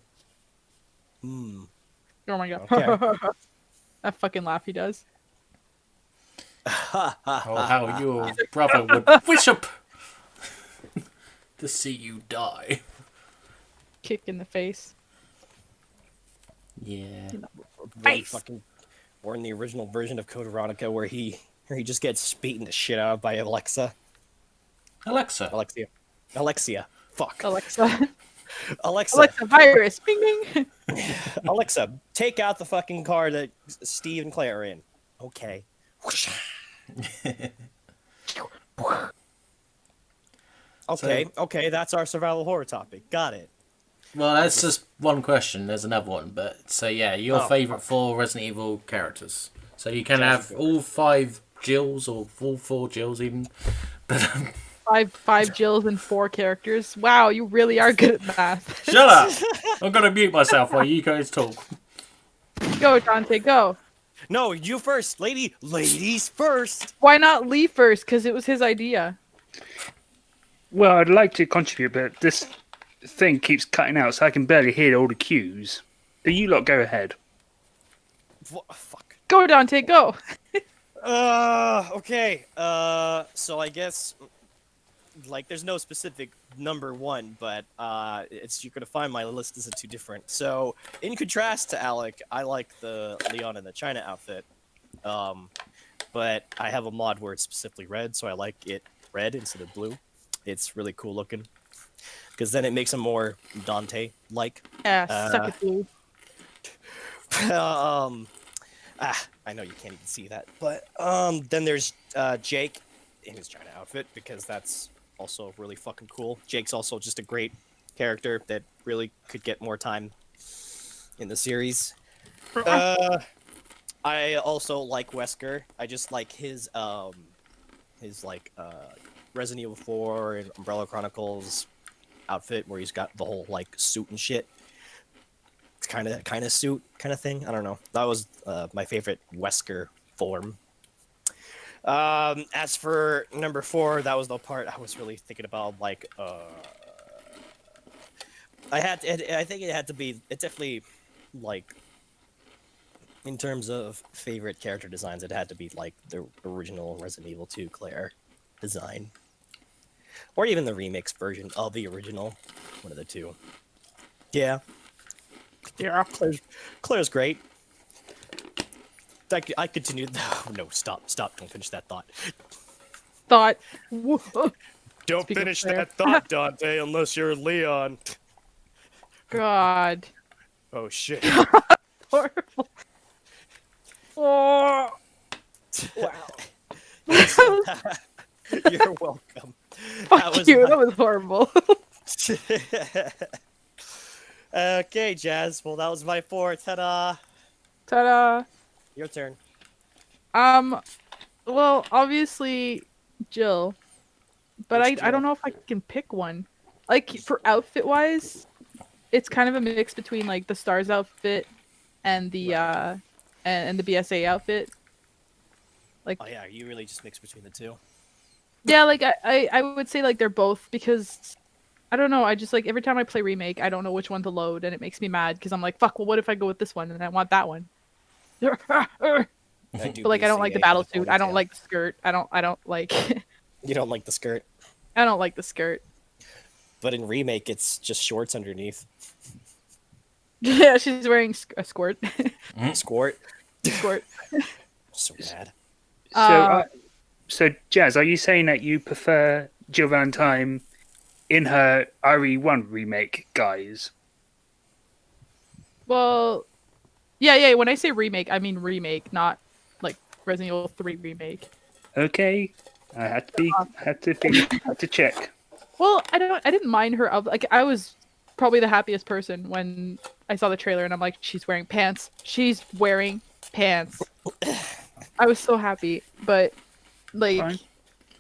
Oh my god. Okay. That fucking laugh he does. Oh, how your brother would wish up to see you die. Kick in the face. Yeah. Really Face. fucking... Or in the original version of Code Veronica where he just gets beaten the shit out of by Alexia. Fuck. Alexa. Alexa, Virus. Bing bing. Alexa, take out the fucking car that Steve and Claire are in. Okay. Okay, that's our survival horror topic. Got it. Well, that's just one question. There's another one. But so, yeah, your favourite 4 Resident Evil characters. So you can have all 5 Jills or all 4 Jills even. But Five Jills and 4 characters. Wow, you really are good at math. Shut up! I'm gonna mute myself while you guys talk. Go, Dante, go. No, you first, lady. Ladies first. Why not Lee first? Because it was his idea. Well, I'd like to contribute, but this thing keeps cutting out, so I can barely hear all the cues. So you lot go ahead. Fuck. Go, Dante, go. Okay. So I guess, like, there's no specific number one, but it's you're gonna find my list isn't too different. So, in contrast to Alec, I like the Leon and the China outfit. But I have a mod where it's specifically red, so I like it red instead of blue. It's really cool looking, because then it makes him more Dante-like. Yeah, suck it, Blue. I know you can't even see that, but then there's Jake in his China outfit, because that's also really fucking cool. Jake's also just a great character that really could get more time in the series. I also like Wesker. I just like his Resident Evil 4 and Umbrella Chronicles outfit, where he's got the whole like suit and shit. It's kind of suit kind of thing. I don't know. That was my favorite Wesker form. As for number 4, that was the part I was really thinking about. Like, I think it had to be. It definitely, like, in terms of favorite character designs, it had to be like the original Resident Evil 2 Claire design, or even the remix version of the original. One of the two. Yeah. Yeah. Claire's great. I continue. No, stop! Don't finish that thought. Thought. Don't Speak of finish Claire. that thought, Dante, unless you're Leon. God. Oh shit! Horrible. Oh. Wow. You're welcome. Fuck you. That was horrible. Okay, Jazz. Well, that was my 4. Ta-da! Ta-da. Your turn. Well, obviously Jill, but Which I don't know if I can pick one. Like, for outfit wise, it's kind of a mix between like the Stars outfit and the and the BSA outfit. Like, Oh yeah, you really just mix between the two. yeah, like I would say like they're both, because I don't know, I just like every time I play Remake, I don't know which one to load, and it makes me mad because I'm like, fuck, well, what if I go with this one and I want that one? But like, I don't like the battle suit. I don't like the skirt. I don't like. You don't like the skirt, I don't like the skirt. but in Remake, it's just shorts underneath. Yeah, she's wearing a squirt. Squirt. Squirt. So bad. So, Jazz, are you saying that you prefer Jill Valentine in her RE1 remake guise? Well, yeah. When I say remake, I mean remake, not like Resident Evil 3 remake. Okay, I had to check. Well, I didn't mind her. Like, I was probably the happiest person when I saw the trailer, and I'm like, she's wearing pants. She's wearing pants. I was so happy, but like, Fine.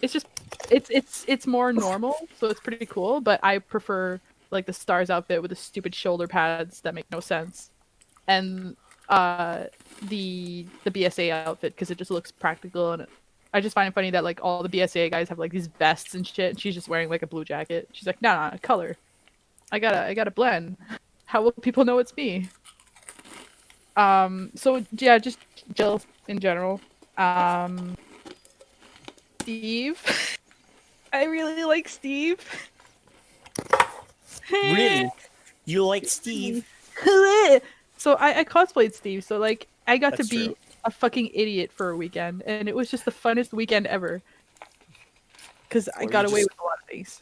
it's just it's more normal, so it's pretty cool. But I prefer like the Stars outfit with the stupid shoulder pads that make no sense, and the BSA outfit, because it just looks practical, and I just find it funny that like all the BSA guys have like these vests and shit, and she's just wearing like a blue jacket. She's like, nah, color. I gotta blend. How will people know it's me? So yeah, just Jill in general. Steve. I really like Steve. Really? You like Steve? So I cosplayed Steve, so like I got That's to be true. a fucking idiot for a weekend, and it was just the funnest weekend ever. Because I Or got you away just- with a lot of things.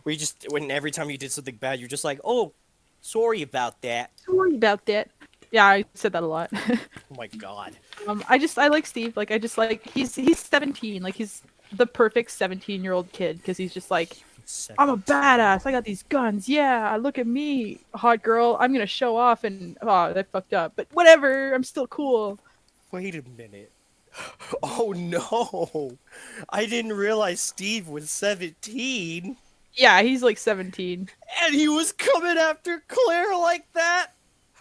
Where you just, when every time you did something bad, you're just like, oh, sorry about that. Sorry about that. Yeah, I said that a lot. Oh my god. I like Steve. Like, I just like he's 17. Like, he's the perfect 17-year-old kid, because he's just like, I'm a badass. I got these guns. Yeah, look at me, hot girl. I'm gonna show off, and oh, that fucked up. But whatever. I'm still cool. Wait a minute. Oh no! I didn't realize Steve was 17, Yeah, he's like 17. and he was coming after Claire like that.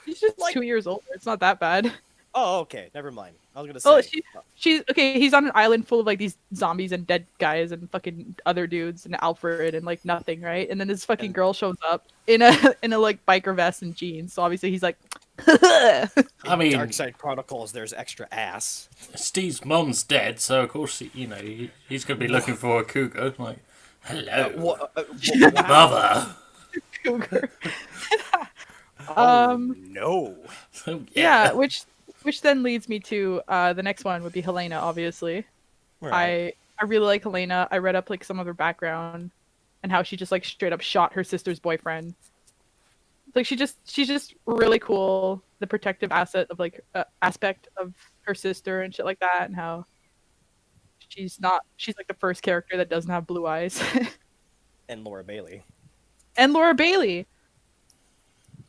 He's just Like- 2 years older. It's not that bad. Oh, okay, never mind. I was gonna Oh, say. she's okay. He's on an island full of like these zombies and dead guys and fucking other dudes and Alfred and like nothing, right? And then this fucking girl shows up in a like biker vest and jeans. So obviously he's like, I mean, Dark Side Chronicles, there's extra ass. Steve's mom's dead, so of course, he's going to be looking for a cougar. Like, hello, mother. cougar. No. Oh, Yeah, which then leads me to the next one would be Helena, obviously. Right. I really like Helena. I read up like some of her background and how she just like straight up shot her sister's boyfriend. Like she's just really cool. The protective asset of like aspect of her sister and shit like that, and how she's like the first character that doesn't have blue eyes. And Laura Bailey. And Laura Bailey,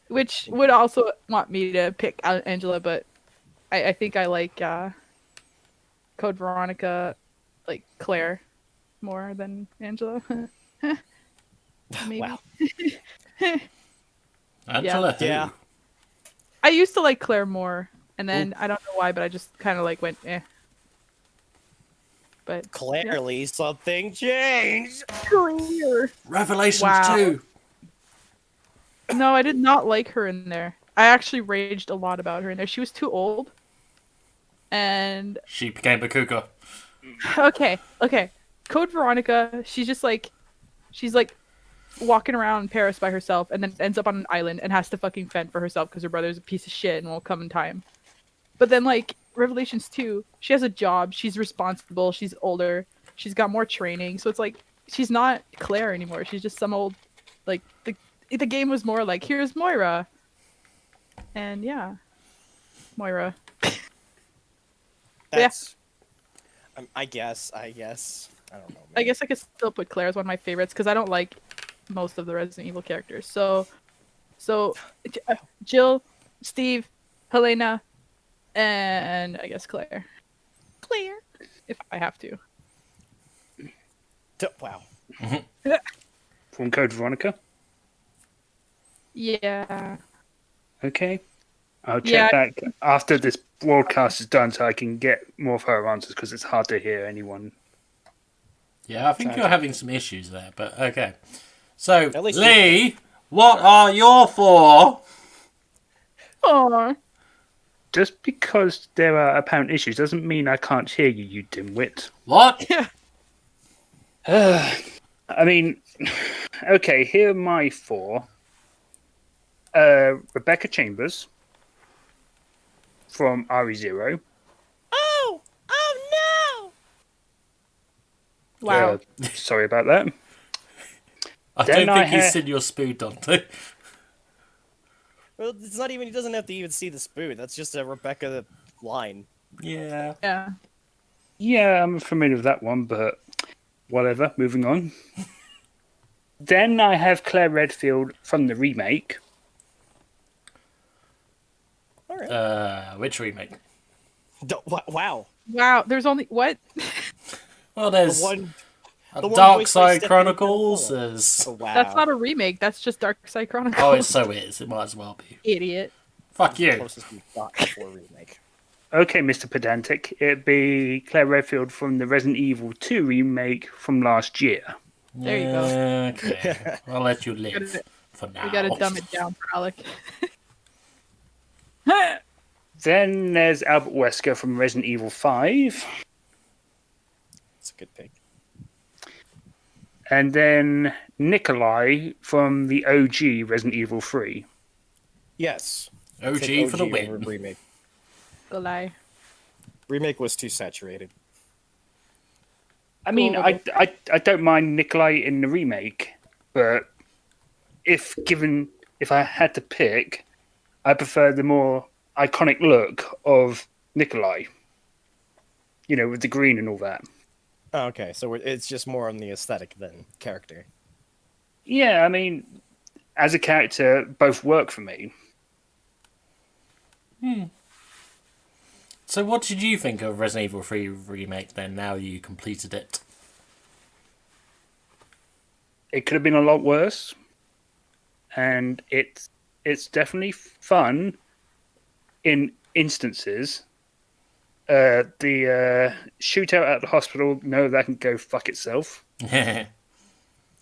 which would also want me to pick Angela, but I think I like Code Veronica, like Claire, more than Angela. Maybe. Wow. Angela, who? Yeah. I used to like Claire more, and then I don't know why, but I just kind of like went eh. But Clearly, something changed. Claire. Revelations Wow. 2. No, I did not like her in there. I actually raged a lot about her in there. She was too old. And She became a cougar. okay. Code Veronica, she's like walking around Paris by herself and then ends up on an island and has to fucking fend for herself because her brother's a piece of shit and won't come in time. But then like Revelations 2, she has a job, she's responsible, she's older, she's got more training, so it's like she's not Claire anymore. She's just some old like the game was more like here's Moira. And yeah. Moira. That's. I guess. I don't know. I guess I could still put Claire as one of my favorites because I don't like most of the Resident Evil characters. So Jill, Steve, Helena, and I guess Claire. Claire, if I have to. Wow. From Code Veronica. Yeah. Okay. I'll Yeah. check back after this broadcast is done so I can get more of her answers because it's hard to hear anyone. Yeah, I think you're having some issues there, but okay. So, At least Lee, what are your 4? Aww. Just because there are apparent issues doesn't mean I can't hear you, you dimwit. What? I mean, okay, here are my 4. Rebecca Chambers from RE0. Oh no! Wow. Sorry about that. I Then don't think I he's ha- seen your spoon, Dante. Well, it's not even. He doesn't have to even see the spoon. That's just a Rebecca line. Yeah. Yeah. Yeah, I'm familiar with that one, but whatever, moving on. Then I have Claire Redfield from the remake. All right. Which remake? Wow. Wow. There's only what? Well, there's The one one Dark voiced by Side Stephanie Chronicles. Delano. There's... Oh, wow. That's not a remake. That's just Dark Side Chronicles. Oh, it so is. It might as well be. Idiot. Fuck you. Closest we've got before remake. Okay, Mr. Pedantic, it'd be Claire Redfield from the Resident Evil 2 remake from last year. There you go. Okay. I'll let you live Gotta- for now. We gotta dumb it down for Alec. Then there's Albert Wesker from Resident Evil 5. It's a good pick. And then Nikolai from the OG Resident Evil 3. Yes. OG Take for the over win. Remake. Go lie. Remake was too saturated. I mean, Cool. I don't mind Nikolai in the remake, but if I had to pick, I prefer the more iconic look of Nikolai. You know, with the green and all that. Oh, okay, so it's just more on the aesthetic than character. Yeah, I mean, as a character, both work for me. So what did you think of Resident Evil 3 Remake then, now you completed it? It could have been a lot worse, and it's definitely fun in instances. The shootout at the hospital, no, that can go fuck itself.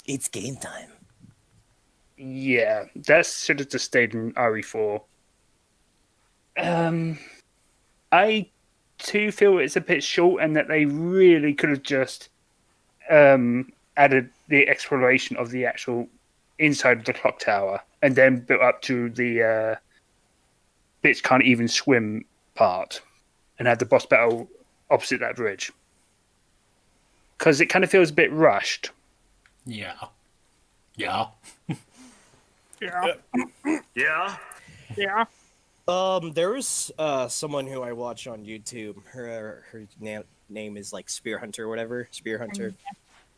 It's game time. Yeah, that should have just stayed in RE4. I too feel it's a bit short, and that they really could have just added the exploration of the actual inside of the clock tower, and then built up to the bitch can't even swim part, and had the boss battle opposite that bridge. Because it kind of feels a bit rushed. Yeah. Yeah. Yeah. Yeah. Yeah. There was someone who I watch on YouTube. Her name is like Spear Hunter or whatever. Spear Hunter.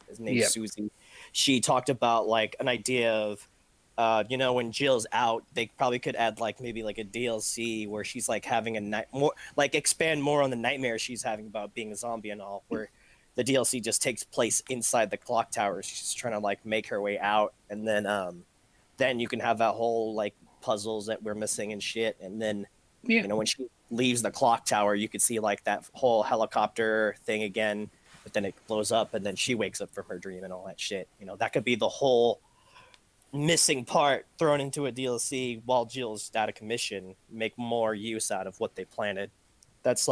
His name's Yep. Susie. She talked about like an idea of when Jill's out, they probably could add like maybe like a DLC where she's like having a night more, like expand more on the nightmare she's having about being a zombie and all, where the DLC just takes place inside the clock tower. She's trying to like make her way out, and then you can have that whole like puzzles that we're missing and shit, and then Yeah. when she leaves the clock tower, you could see like that whole helicopter thing again, but then it blows up, and then she wakes up from her dream and all that shit. That could be the whole missing part thrown into a DLC while Jill's out of commission. Make more use out of what they planted. That's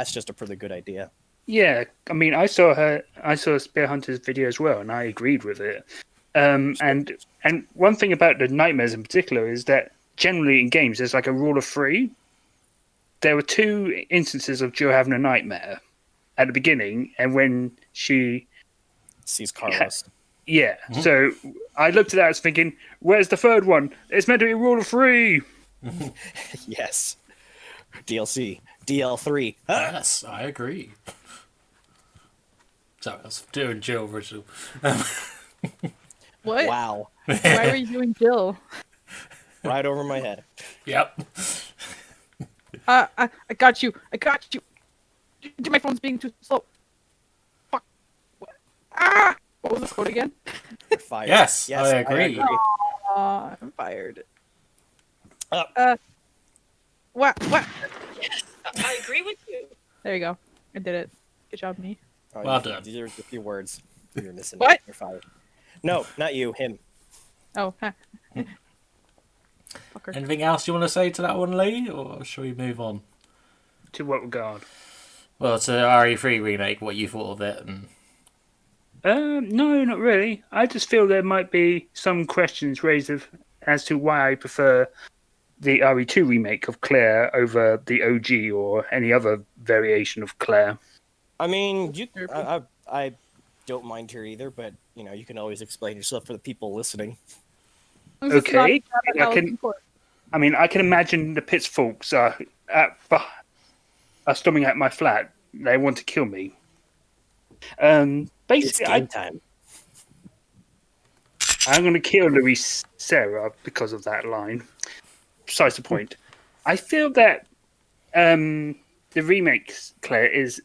just a pretty good idea. Yeah, I mean, I saw Spear Hunter's video as well, and I agreed with it. And one thing about the nightmares in particular is that generally in games there's like a rule of three. There were 2 instances of Jill having a nightmare at the beginning, and when she Sees Carlos. yeah. So I looked at that as thinking, where's the third one? It's meant to be a rule of 3. Yes. DLC. DL3. Yes, I agree. Sorry, I was doing Jill original. What? Wow. Why were you doing Jill? Right over my head. Yep. I got you. I got you. My phone's being too slow. Fuck. Ah! What was the code again? You're fired. Yes, I agree. I'm fired. Up. What? I agree with you. There you go. I did it. Good job, me. Oh, Well done. There's a few words you're missing. What? You're fired. No, not you. Him. Oh, huh. Fucker. Anything else you want to say to that one, Lee, or shall we move on? To what regard? Well, to RE3 Remake, what you thought of it, and No, not really. I just feel there might be some questions raised as to why I prefer the RE2 remake of Claire over the OG or any other variation of Claire. I mean, I don't mind here either, but you can always explain yourself for the people listening. Okay, I can imagine the Pitchforks are storming at my flat. They want to kill me. It's Basically, game time. I'm going to kill Louise Sarah because of that line. Besides the point, I feel that the remake, Claire, is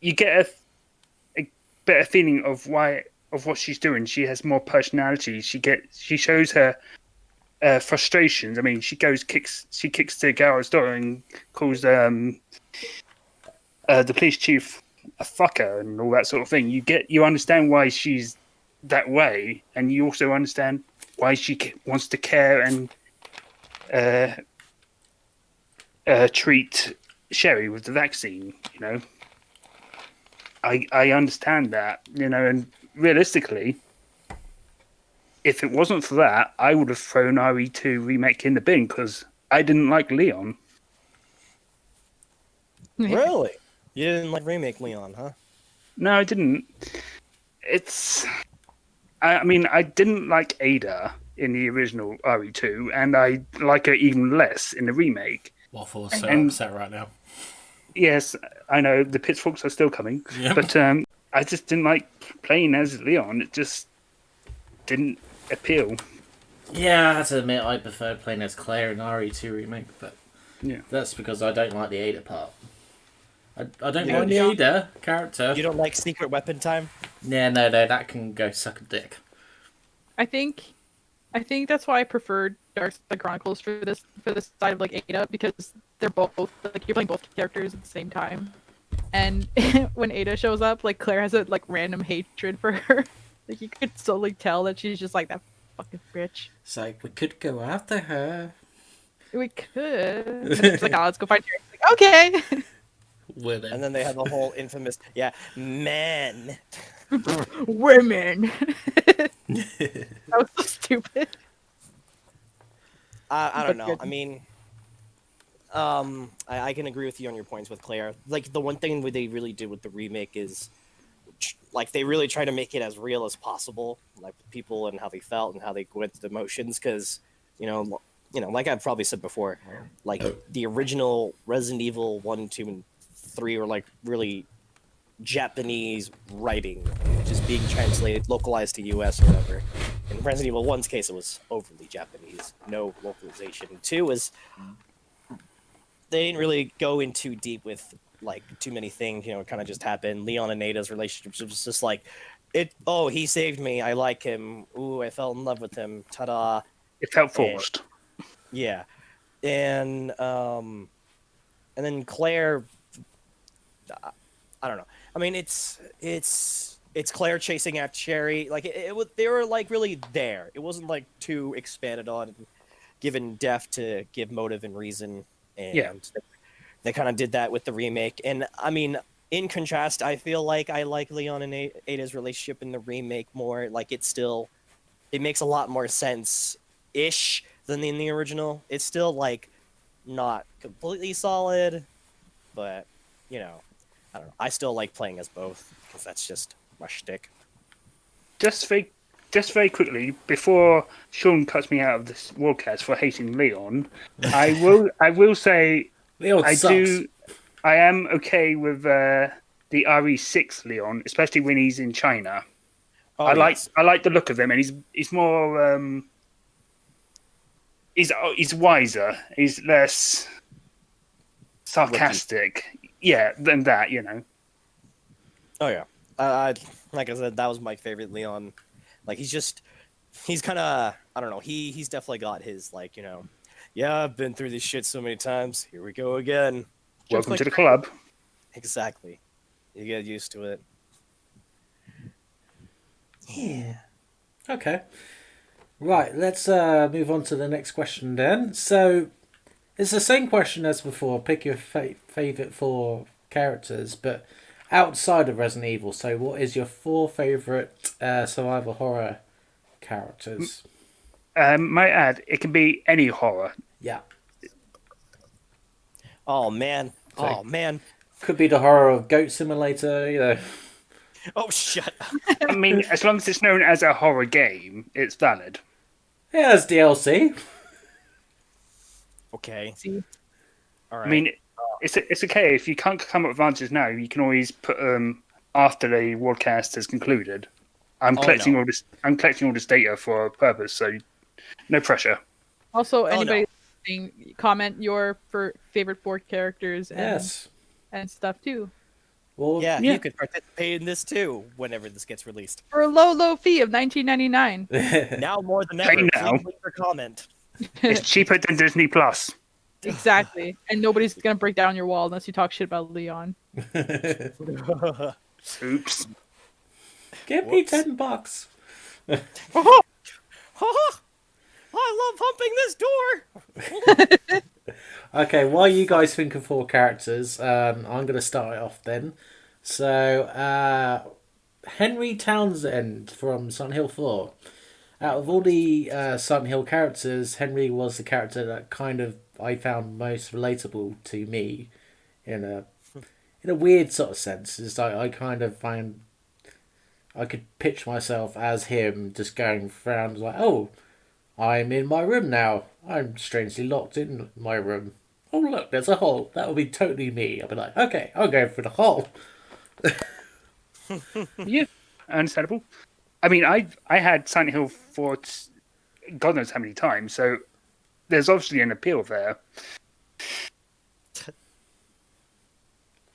you get a better feeling of what she's doing. She has more personality. She shows her frustrations. I mean, she kicks to Garrett's door and calls the police chief a fucker and all that sort of thing. You understand why she's that way, and you also understand why she wants to care and treat Sherry with the vaccine. I understand that. And realistically, if it wasn't for that, I would have thrown RE2 remake in the bin because I didn't like Leon. Really? You didn't like remake Leon, huh? No, I didn't. I didn't like Ada in the original RE2, and I like her even less in the remake. Waffle's so And- upset right now. Yes, I know the Pitchforks are still coming, Yep. but I just didn't like playing as Leon. It just didn't appeal. Yeah, I have to admit I prefer playing as Claire in RE2 Remake, but That's because I don't like the Ada part. I don't Yeah, mind the yeah. Ada character. You don't like secret weapon time? Yeah, no, that can go suck a dick. I think that's why I preferred Dark Side Chronicles for this side of like Ada, because they're both like you're playing both characters at the same time. And when Ada shows up, like Claire has a like random hatred for her. Like you could totally tell that she's just like that fucking bitch. It's like, we could go after her. We could. And it's like, oh, let's go find her. Like, okay. Women. And then they have the whole infamous, men. Women. That was so stupid. I don't But know. good. I mean, I can agree with you on your points with Claire. Like, the one thing they really did with the remake is, like, they really try to make it as real as possible, like, with people and how they felt and how they went through the motions, because, like I've probably said before, like, the original Resident Evil 1, 2, and 3 were, like, really Japanese writing, just being translated, localized to US or whatever. In Resident Evil 1's case, it was overly Japanese, no localization. 2 was, they didn't really go in too deep with, like, too many things, it kind of just happened. Leon and Ada's relationship was just like, he saved me, I like him, ooh, I fell in love with him, ta-da. It felt forced. Yeah. And then Claire, I don't know. I mean, it's Claire chasing after Sherry. Like they were like really there. It wasn't like too expanded on, and given depth to give motive and reason. And they kind of did that with the remake. And I mean, in contrast, I feel like I like Leon and Ada's relationship in the remake more. Like it makes a lot more sense ish than in the original. It's still like not completely solid, but I don't know. I still like playing as both because that's just my shtick. Just very quickly, before Shaun cuts me out of this broadcast for hating Leon, I will say Leon sucks. I am okay with the RE6 Leon, especially when he's in China. Oh, I like the look of him, and he's more he's wiser. He's less sarcastic. Yeah, than that, Oh yeah. Like I said, that was my favorite Leon. Like he's kind of, I don't know. He's definitely got his like, I've been through this shit so many times. Here we go again. Welcome to the club. Exactly. You get used to it. Yeah. Okay. Right, let's move on to the next question then. So, it's the same question as before. Pick your favourite 4 characters, but outside of Resident Evil. So, what is your 4 favourite survival horror characters? Might add, it can be any horror. Yeah. Oh man. Okay. Oh man. Could be the horror of Goat Simulator, Oh shut up. I mean, as long as it's known as a horror game, it's valid. Yeah, it's DLC. Okay. See? All right. I mean, it's okay if you can't come up with answers now. You can always put them after the broadcast has concluded. I'm collecting all this. I'm collecting all this data for a purpose, so no pressure. Also, anybody comment your favorite 4 characters and stuff too. Well, yeah, you could participate in this too whenever this gets released. For a low fee of $19.99. Now more than ever, now. please leave your comment. It's cheaper than Disney Plus. Exactly. And nobody's gonna break down your wall unless you talk shit about Leon. Oops. Give me $10. I love humping this door. Okay, while you guys think of 4 characters, I'm going to start it off then. So, Henry Townsend from Silent Hill 4. Out of all the Silent Hill characters, Henry was the character that kind of I found most relatable to me in a weird sort of sense. It's like I kind of find I could picture myself as him just going around like, oh, I'm in my room now. I'm strangely locked in my room. Oh, look, there's a hole. That would be totally me. I'll be like, okay, I'll go for the hole. Yeah, understandable. I mean, I had Silent Hill for God knows how many times, so there's obviously an appeal there.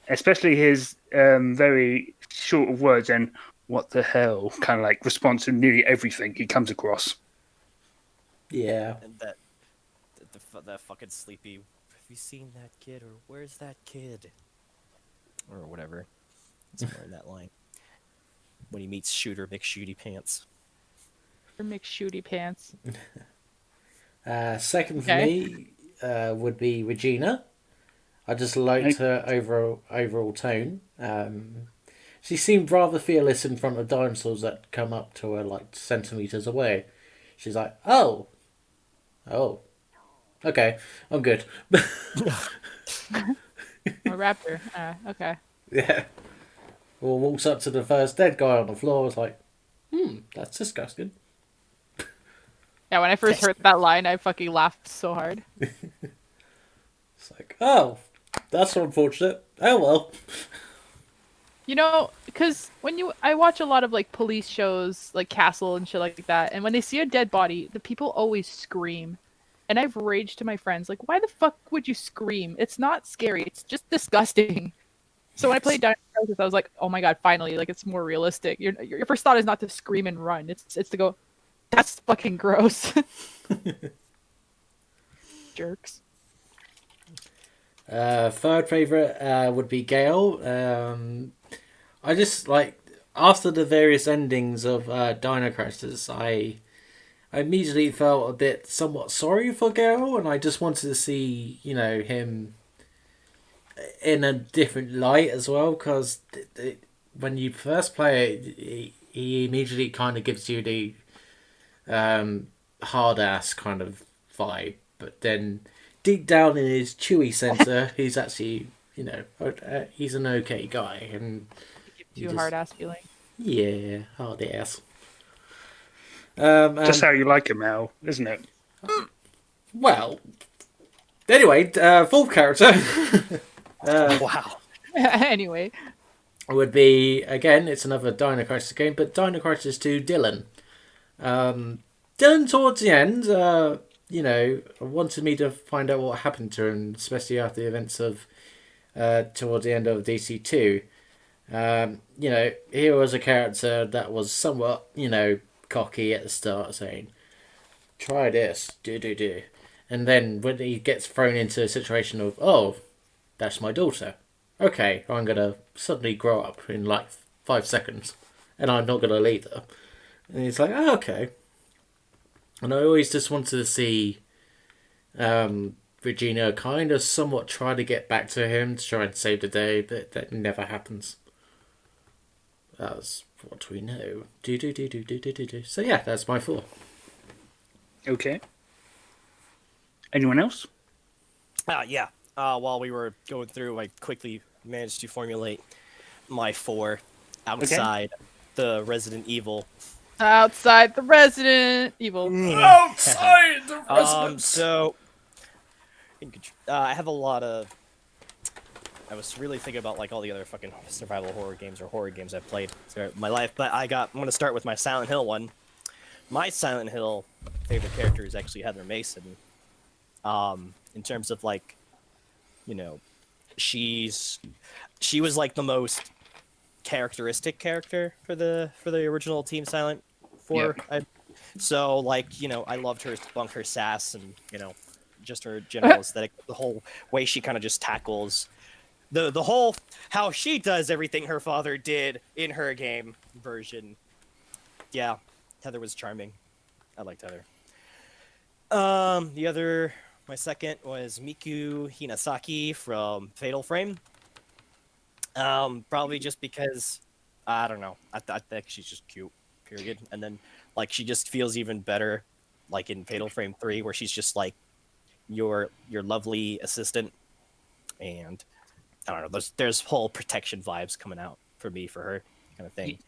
especially his very short of words and "what the hell" kind of like response to nearly everything he comes across. Yeah. And that fucking sleepy. Have you seen that kid, or where's that kid, or whatever? Somewhere in that line. When he meets Shooter McShooty Pants. Or McShooty Pants. Second for Okay. me would be Regina. I just liked her overall tone. She seemed rather fearless in front of dinosaurs that come up to her like centimeters away. She's like, oh, okay, I'm good. A raptor. Okay. Yeah. Or walks up to the first dead guy on the floor. Was like, that's disgusting. Yeah, when I first heard that line, I fucking laughed so hard. It's like, oh, that's unfortunate. Oh well. You know, because I watch a lot of like police shows, like Castle and shit like that, and when they see a dead body, the people always scream. And I've raged to my friends, like, why the fuck would you scream? It's not scary. It's just disgusting. So when I played Dino Crisis, I was like, oh my god, finally, like it's more realistic. Your first thought is not to scream and run. It's to go, that's fucking gross. Jerks. Third favorite would be Gale. I just like after the various endings of Dino Crisis, I immediately felt a bit somewhat sorry for Gale, and I just wanted to see him in a different light as well, because when you first play it, he immediately kind of gives you the hard ass kind of vibe, but then deep down in his chewy center, he's actually he's an okay guy, and Too hard ass feeling. yeah, hard ass. Just how you like him, Al, isn't it? Well, anyway, fourth character Wow. Anyway. would be, again, it's another Dino Crisis game, but Dino Crisis 2 Dylan. Dylan, towards the end, wanted me to find out what happened to him, especially after the events of towards the end of DC2. He was a character that was somewhat, cocky at the start, saying, try this, do. And then when he gets thrown into a situation of, oh, that's my daughter. Okay, I'm going to suddenly grow up in like 5 seconds, and I'm not going to leave her. And he's like, oh, okay. And I always just wanted to see Regina kind of somewhat try to get back to him to try and save the day, but that never happens. That's what we know. Do. So yeah, that's my 4. Okay. Anyone else? Yeah. While we were going through, I quickly managed to formulate my 4 outside the Resident Evil. Outside the Resident Evil. Outside the residence. So I have a lot of. I was really thinking about like all the other fucking survival horror games or horror games I've played throughout my life, but I'm going to start with my Silent Hill one. My Silent Hill favorite character is actually Heather Mason. In terms of like, she was like the most characteristic character for the original Team Silent 4. Yep. So like, I loved her spunk, her sass, and just her general aesthetic. The whole way she kind of just tackles the whole how she does everything her father did in her game version. Yeah, Heather was charming. I liked Heather. My second was Miku Hinasaki from Fatal Frame. Probably just because, I don't know, I think she's just cute, period. And then, like, she just feels even better, like in Fatal Frame 3, where she's just like your lovely assistant. And I don't know, there's whole protection vibes coming out for me for her kind of thing.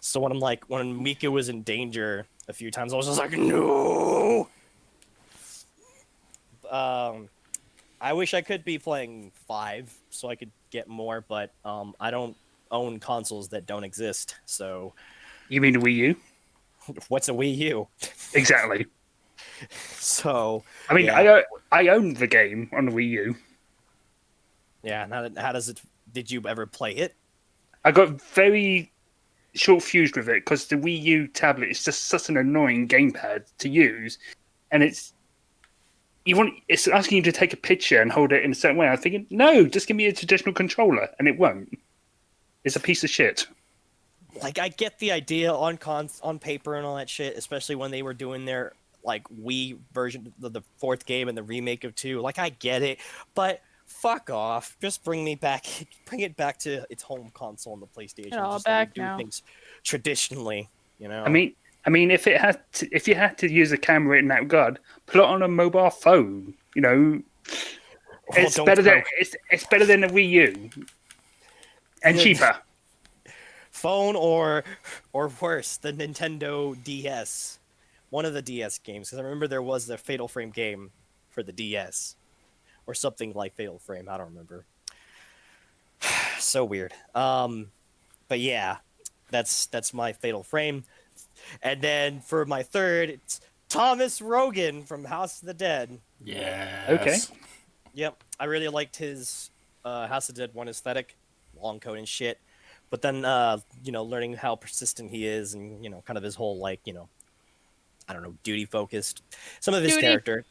So when Miku was in danger a few times, I was just like, no. I wish I could be playing 5 so I could get more, but I don't own consoles that don't exist. So You mean the Wii U? what's a Wii U? Exactly. So I mean, yeah. I own the game on the Wii U. Yeah, how does it Did you ever play it? I got very short fused with it because the Wii U tablet is just such an annoying gamepad to use, and it's asking you to take a picture and hold it in a certain way. I'm thinking, no, just give me a traditional controller, and it won't. It's a piece of shit. Like, I get the idea on paper and all that shit, especially when they were doing their like Wii version of the fourth game and the remake of 2. Like, I get it, but fuck off. Just bring it back to its home console on the PlayStation. Just let me do things traditionally, you know. I mean, if you had to use a camera in that regard, put it on a mobile phone. You know, it's better than a Wii U, and cheaper. Phone or worse, the Nintendo DS, one of the DS games. Because I remember there was the Fatal Frame game for the DS, or something like Fatal Frame. I don't remember. So weird. But yeah, that's my Fatal Frame. And then for my third, it's Thomas Rogan from House of the Dead. Yes. Okay. Yep, I really liked his House of the Dead 1 aesthetic, long coat and shit. But then, learning how persistent he is, and kind of his whole I don't know, duty focused. Some of his character,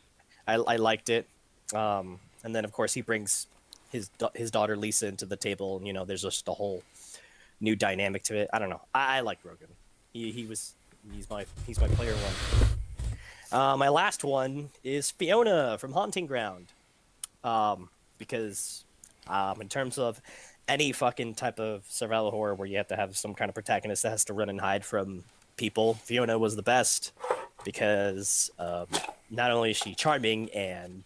I liked it. And then of course he brings his daughter Lisa into the table, and there's just a whole new dynamic to it. I don't know. I like Rogan. He's my player one. My last one is Fiona from Haunting Ground. Because in terms of any fucking type of survival horror where you have to have some kind of protagonist that has to run and hide from people, Fiona was the best because not only is she charming and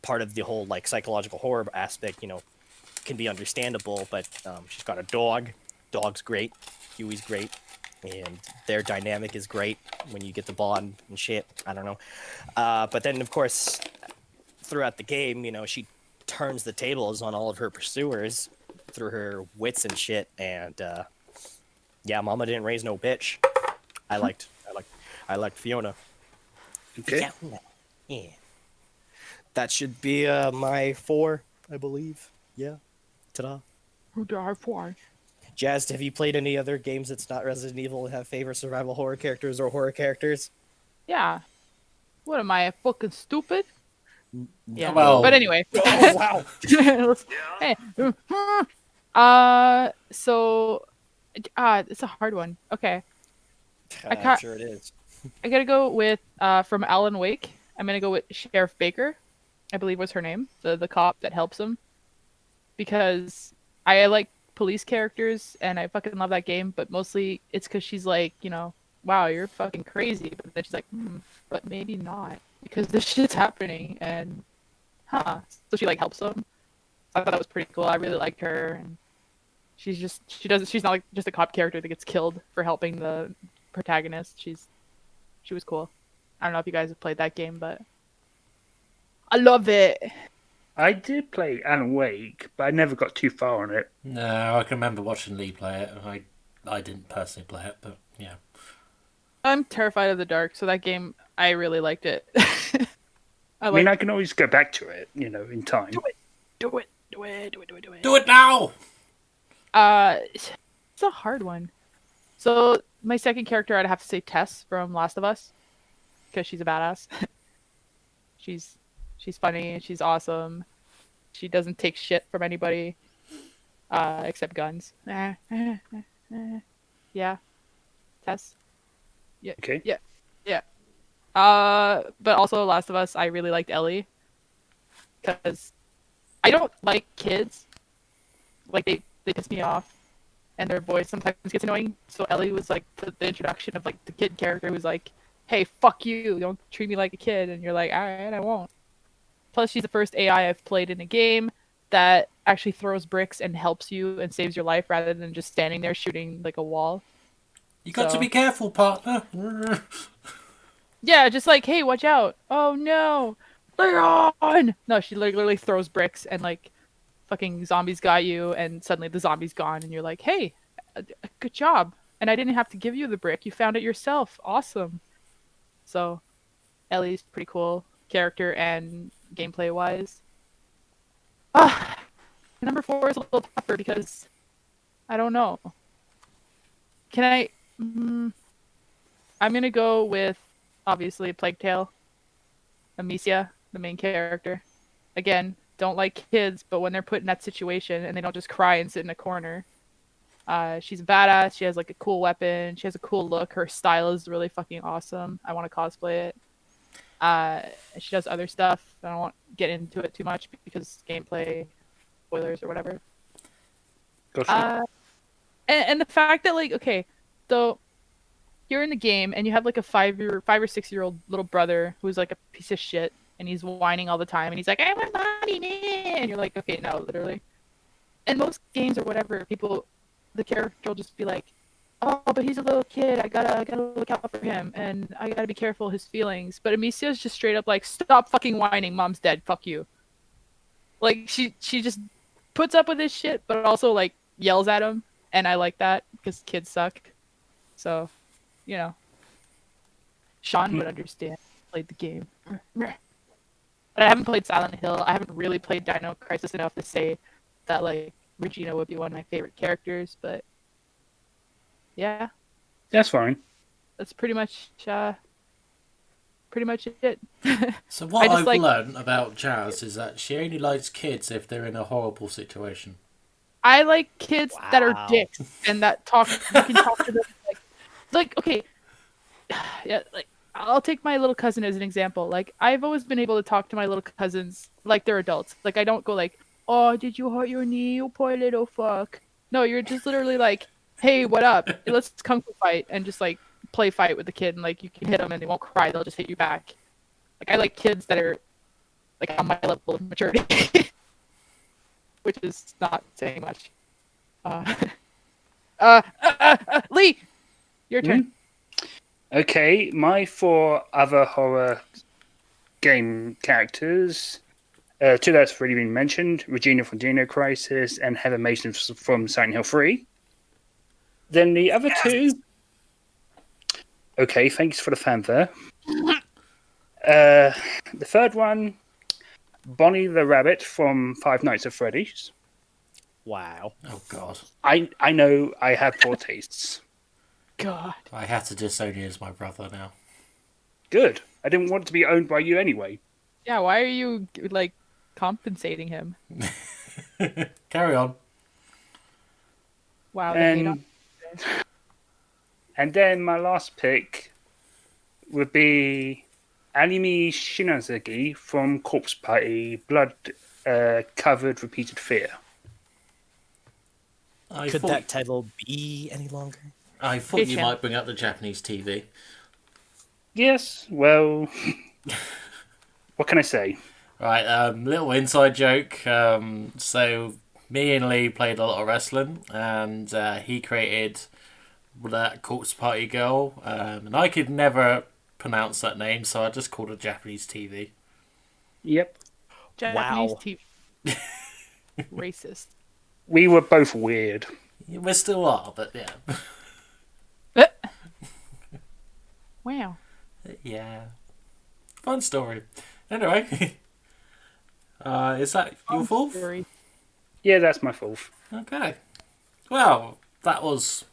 part of the whole psychological horror aspect, can be understandable, but she's got a dog. Dog's great. Huey's great. And their dynamic is great when you get the bond and shit. I don't know. But then, of course, throughout the game, she turns the tables on all of her pursuers through her wits and shit. And yeah, Mama didn't raise no bitch. I liked Fiona. Okay. Yeah. That should be my 4, I believe. Yeah. Ta-da. Who do I for? Jazz, have you played any other games that's not Resident Evil and have favorite survival horror characters or horror characters? Yeah. What am I, fucking stupid? Yeah. Well. But anyway. Oh, wow. Hey. So, it's a hard one. Okay. I'm sure it is. I gotta go with from Alan Wake. I'm gonna go with Sheriff Baker, I believe was her name, the cop that helps him, because I like police characters and I fucking love that game. But mostly it's because she's like, wow, you're fucking crazy, but then she's like, but maybe not because this shit's happening and so she helps them. I thought that was pretty cool. I really liked her, and she's not like just a cop character that gets killed for helping the protagonist. She was cool. I don't know if you guys have played that game, but I love it. I did play Alan Wake, but I never got too far on it. No, I can remember watching Lee play it. I didn't personally play it, but yeah. I'm terrified of the dark, so that game, I really liked it. I mean, I can always go back to it, in time. Do it. Do it now! It's a hard one. So my second character, I'd have to say Tess from Last of Us, because she's a badass. She's funny. She's awesome. She doesn't take shit from anybody, except guns. Yeah, Tess. Yeah. Okay. Yeah. But also Last of Us, I really liked Ellie, because I don't like kids. They piss me off, and their voice sometimes gets annoying. So Ellie was the introduction of the kid character who's like, hey, fuck you, don't treat me like a kid. And you're like, alright, I won't. Plus, she's the first AI I've played in a game that actually throws bricks and helps you and saves your life rather than just standing there shooting a wall. You got to be careful, partner. Yeah, just hey, watch out. Oh no, Leon! No, she literally throws bricks and fucking zombies got you, and suddenly the zombie's gone, and you're like, hey, good job. And I didn't have to give you the brick. You found it yourself. Awesome. So, Ellie's pretty cool character and gameplay wise. number 4 is a little tougher because I don't know. Can I? I'm gonna go with obviously Plague Tale. Amicia, the main character. Again, don't like kids, but when they're put in that situation and they don't just cry and sit in a corner. She's a badass. She has like a cool weapon. She has a cool look. Her style is really fucking awesome. I want to cosplay it. She does other stuff. I don't want to get into it too much because gameplay spoilers or whatever. Gotcha. And the fact that like, okay, so you're in the game and you have like a 5 or 6-year-old little brother who's like a piece of shit and he's whining all the time and he's like, I want money, man. And you're like, okay, no, literally. In most games or whatever, the character will just be like, oh, but he's a little kid. I gotta look out for him, and I gotta be careful of his feelings. But Amicia's just straight up like, stop fucking whining. Mom's dead. Fuck you. Like she just puts up with his shit, but also like yells at him, and I like that because kids suck. So, you know, Shaun would understand. Played the game, but I haven't played Silent Hill. I haven't really played Dino Crisis enough to say that like Regina would be one of my favorite characters, but yeah, That's fine. that's pretty much it. So what I just I've like- learned about Jazz is that she only likes kids if they're in a horrible situation. I like kids that are Wow. dicks and that talk. You can talk to them like okay, yeah. Like I'll take my little cousin as an example. Like I've always been able to talk to my little cousins like they're adults. Like I don't go like, oh, did you hurt your knee, you poor little fuck? No, you're just literally like, hey, what up? Let's kung fu fight and just like play fight with the kid and like you can hit them and they won't cry. They'll just hit you back. Like I like kids that are like on my level of maturity, which is not saying much. Lee, your turn. Okay, my 4 other horror game characters. 2 that's already been mentioned: Regina from Dino Crisis and Heather Mason from Silent Hill 3. Then the other 2. Okay, thanks for the fanfare. The third one, Bonnie the Rabbit from Five Nights at Freddy's. Wow. Oh God, I know I have poor tastes. God. I have to disown you as my brother now. Good. I didn't want to be owned by you anyway. Yeah, why are you like compensating him? Carry on. Wow. the hate on- And then my last pick would be Anime Shinazaki from Corpse Party, Blood Covered Repeated Fear. Could that title be any longer? I thought you Patreon. might bring up the Japanese TV. Yes, well, what can I say? Right, little inside joke. So me and Lee played a lot of wrestling, and he created that Corpse Party girl, and I could never pronounce that name, so I just called her Japanese TV. Yep. Japanese Wow. TV. Racist. We were both weird. We still are, but yeah. Wow. Yeah. Fun story. Anyway. Is that your fourth? Story. Yeah, that's my fourth. Okay. Well, that was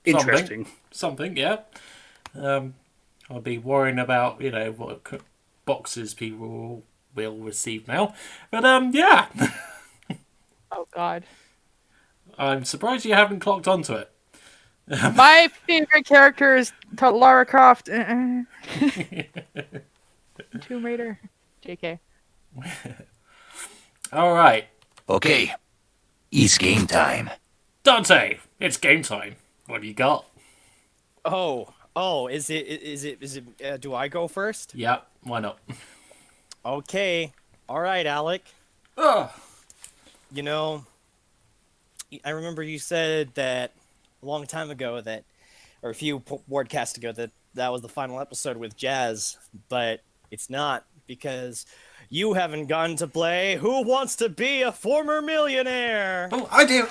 Interesting. something, yeah. I'll be worrying about, what boxes people will receive now. But, yeah. Oh God. I'm surprised you haven't clocked onto it. My favorite character is Lara Croft. Tomb Raider. JK. All right. Okay, it's game time. Dante, it's game time. What have you got? Oh, is it, do I go first? Yeah, why not? Okay. All right, Alec. Oh, You know, I remember you said that a long time ago that, or a few wordcasts ago, that was the final episode with Jazz, but it's not because you haven't gone to play Who Wants to Be a Former Millionaire? oh, I do.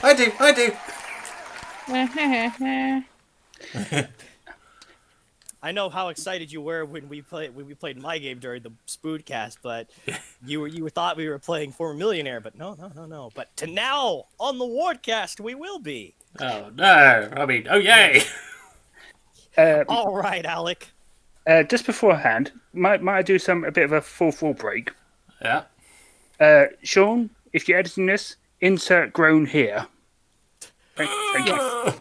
I know how excited you were when we played my game during the Spoodcast, but you thought we were playing Former Millionaire, but no. But to now on the Wardcast we will be. Oh no! I mean, oh yay! All right, Alec. Just beforehand, might I do a bit of a full break? Yeah. Shaun, if you're editing this, insert groan here. Thank you.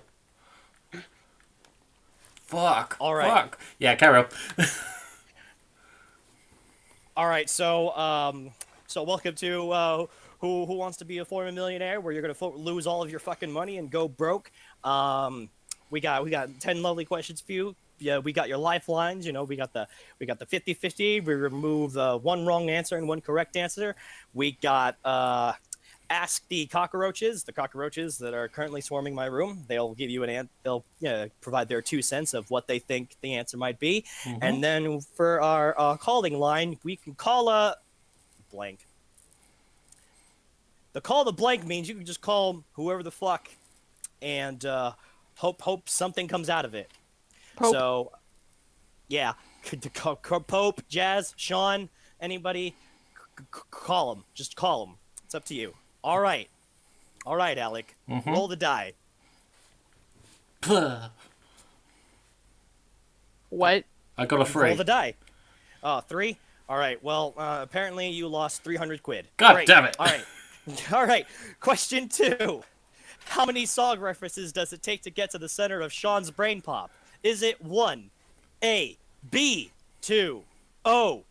Fuck. All right. Fuck. Yeah, carry on. All right, so welcome to Who Wants to Be a Former Millionaire, where you're gonna lose all of your fucking money and go broke. We got 10 lovely questions for you. Yeah, we got your lifelines. You know, we got the 50-50. We remove one wrong answer and one correct answer. We got ask the cockroaches that are currently swarming my room. They'll give you they'll provide their 2 cents of what they think the answer might be. Mm-hmm. And then for our calling line, we can call a blank. The call the blank means you can just call whoever the fuck and hope something comes out of it. Pope. So, yeah, Pope, Jazz, Shaun, anybody, call them. Just call them. It's up to you. All right, Alec. Mm-hmm. Roll the die. What? I got a 3. Roll the die. 3. All right. Well, apparently you lost 300 quid. God Great. damn it! All right. All right. Question 2. How many song references does it take to get to the center of Shaun's brain pop? Is it 1, A, B, 2, O,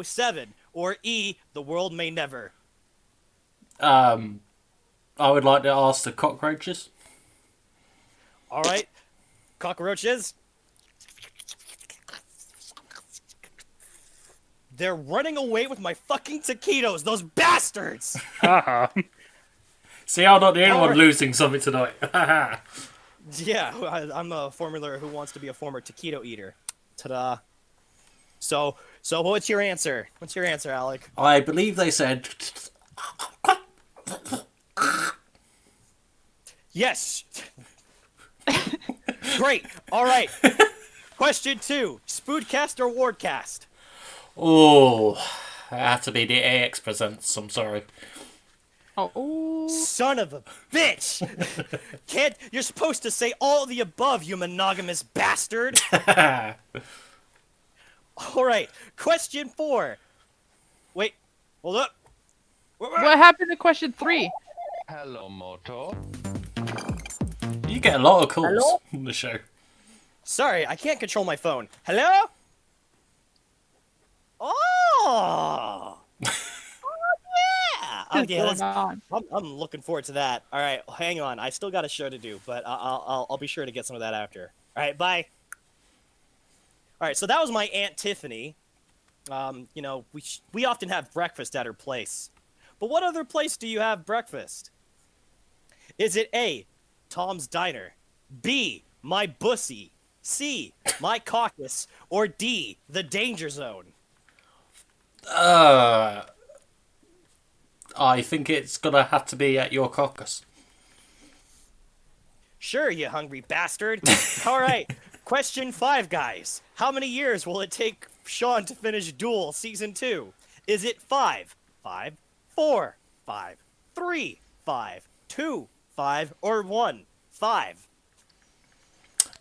7, or E, the world may never? I would like to ask the cockroaches. All right. Cockroaches. They're running away with my fucking taquitos, those bastards! Haha. See, I'm not the only one Alright. losing something tonight. Yeah, I'm a former who wants to be a former taquito eater. Ta-da. So what's your answer? What's your answer, Alec? I believe they said. Yes! Great! All right. Question 2. Spoodcast or Wardcast? Oh, it had to be the AX Presents. I'm sorry. Oh. Son of a bitch! You're supposed to say all the above, you monogamous bastard! Alright, question 4. Wait, hold up. What happened to question 3? Hello, Moto. You get a lot of calls on the show. Sorry, I can't control my phone. Hello? Oh! Yeah! What's Okay, going on? I'm looking forward to that. All right, hang on. I still got a show to do, but I'll be sure to get some of that after. All right, bye. All right, so that was my Aunt Tiffany. You know, we often have breakfast at her place. But what other place do you have breakfast? Is it A, Tom's Diner, B, My Bussy, C, My Caucus, or D, The Danger Zone? I think it's gonna have to be at your caucus. Sure, you hungry bastard. All right, question 5, guys. How many years will it take Shaun to finish Duel Season 2? Is it 5, 4, 3, 2, 5, or 1, 5?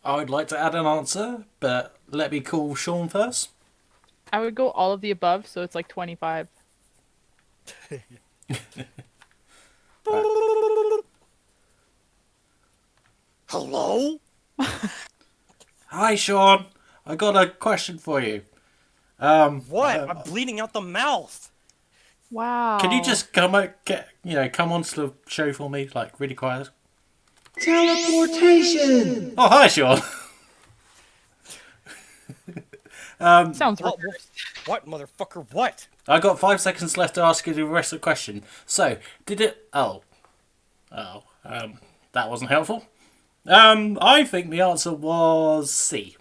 I would like to add an answer, but let me call Shaun first. I would go all of the above, so it's like 25. Hello? Hi, Shaun. I got a question for you. What? I'm bleeding out the mouth. Wow. Can you just come onto the show for me, like really quiet? Teleportation! Oh, hi, Shaun. Sounds What, reversed. what, motherfucker, what? I got 5 seconds left to ask you the rest of the question. So, did it? That wasn't helpful. I think the answer was C.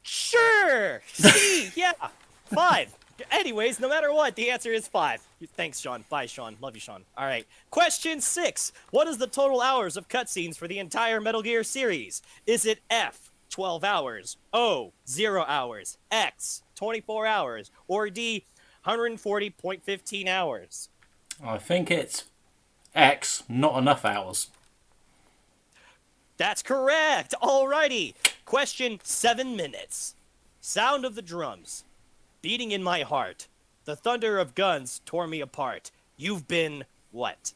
Sure! C, yeah. 5. Anyways, no matter what, the answer is 5. Thanks, Sean. Bye, Sean. Love you, Sean. All right. Question 6. What is the total hours of cutscenes for the entire Metal Gear series? Is it F, 12 hours, O, 0 hours, X, 24 hours, or D, 140.15 hours? I think it's X, not enough hours. That's correct. Alrighty. Question 7 minutes. Sound of the drums. Beating in my heart. The thunder of guns tore me apart. You've been what?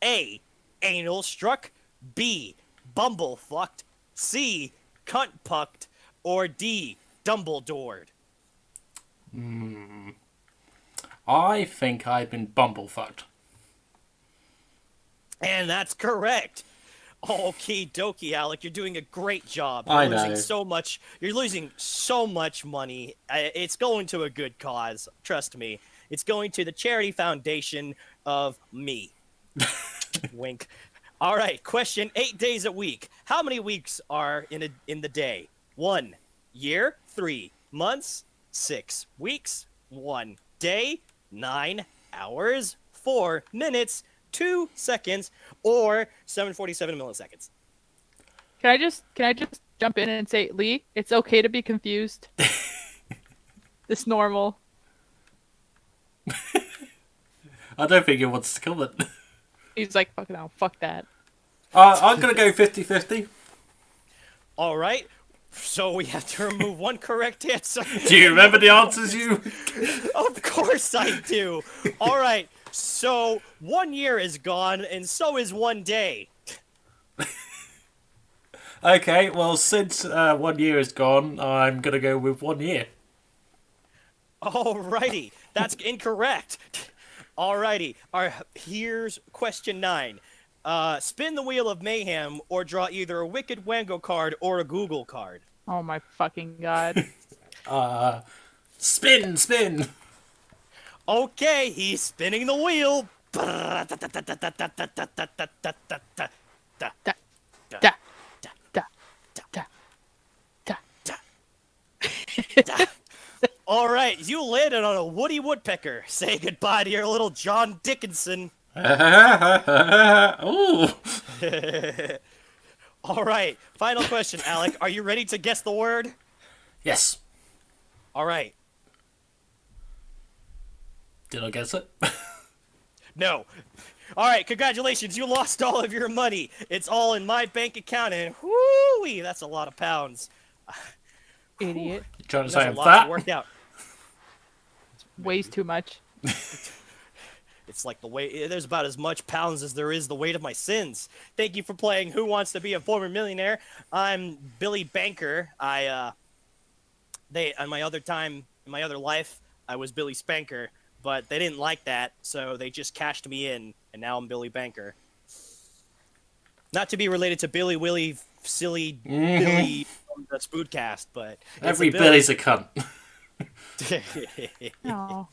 A. Anal struck. B. Bumble fucked. C. Cunt pucked. Or D. Dumbledored. I think I've been bumblefucked. And that's correct. Okie dokie, Alec. You're doing a great job. I You're know. losing so much. You're losing so much money. It's going to a good cause. Trust me. It's going to the charity foundation of me. Wink. All right. Question: 8 days a week. How many weeks are in the day? 1 year. 3 months. 6 weeks. 1 day. 9 hours. 4 minutes. 2 seconds, or 747 milliseconds. Can I just jump in and say, Lee, it's okay to be confused. It's normal. I don't think he wants to comment. He's like, fuck no, fuck that. I'm going to go 50-50. All right. So we have to remove one correct answer. Do you remember the answers you... Of course I do. All right. So 1 year is gone, and so is 1 day. Okay, well, since 1 year is gone, I'm going to go with 1 year. Alrighty. That's incorrect. Alrighty. Here's question 9. Spin the wheel of mayhem or draw either a Wicked Wango card or a Google card. Oh my fucking god. Spin! Okay, he's spinning the wheel. Da, da, da, da. All right, you landed on a Woody Woodpecker. Say goodbye to your little John Dickinson. Ooh. All right, final question, Alec. Are you ready to guess the word? Yes. All right. Did I guess it? No. All right, congratulations. You lost all of your money. It's all in my bank account, and whoo-wee, that's a lot of pounds. Idiot. You trying to That's say a I'm lot fat? to work out. Weighs too much. It's like the weight. There's about as much pounds as there is the weight of my sins. Thank you for playing Who Wants to Be a Former Millionaire. I'm Billy Banker. On my other life, I was Billy Spanker, but they didn't like that, so they just cashed me in, and now I'm Billy Banker. Not to be related to Billy Willy Silly Billy from the Spoodcast, but it's Every a Billy. Billy's a cunt. No.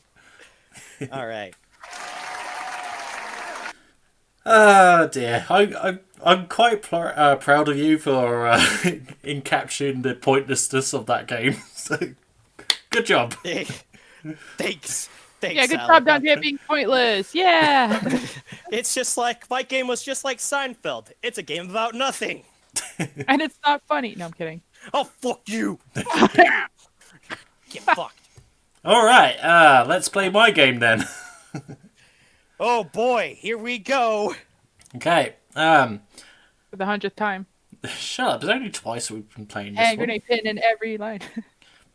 All right. Oh dear, I'm quite proud of you for encapsulating the pointlessness of that game. So, good job. Thanks. Yeah, good Alec. job down here being pointless. Yeah. It's just like my game was just like Seinfeld. It's a game about nothing. And it's not funny. No, I'm kidding. Oh, fuck you. Get fucked. All right, let's play my game then. Oh boy, here we go. Okay. For the 100th time. Shut up. There's only twice we've been playing this Hand one. grenade pin in every line.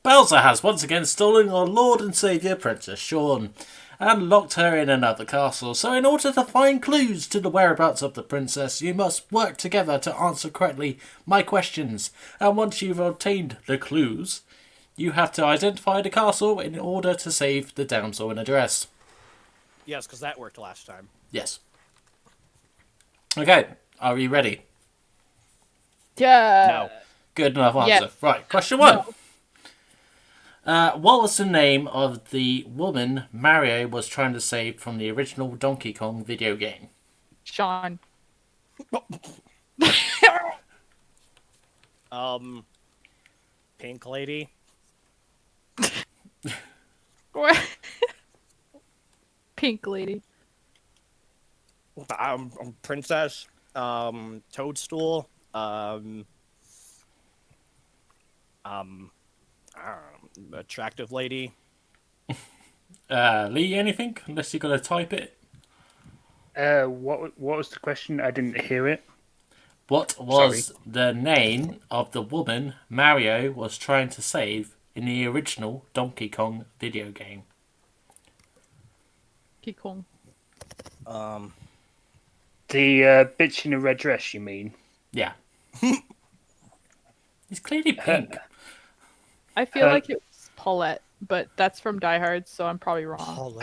Bowser has once again stolen our Lord and Saviour Princess Shaun and locked her in another castle. So in order to find clues to the whereabouts of the princess, you must work together to answer correctly my questions. And once you've obtained the clues, you have to identify the castle in order to save the damsel in distress. Yes, because that worked last time. Yes. Okay, are you ready? Yeah. No. Good enough answer. Yes. Right, question 1. No. What was the name of the woman Mario was trying to save from the original Donkey Kong video game? Sean. Pink Lady. What? Pink lady. Princess. Toadstool. I don't know, attractive lady. Lee, anything? Unless you're gonna type it. What was the question? I didn't hear it. What was the name of the woman Mario was trying to save in the original Donkey Kong video game? Kong. The bitch in a red dress, you mean? Yeah. It's clearly pink. I feel like it was Paulette, but that's from Die Hard, so I'm probably wrong.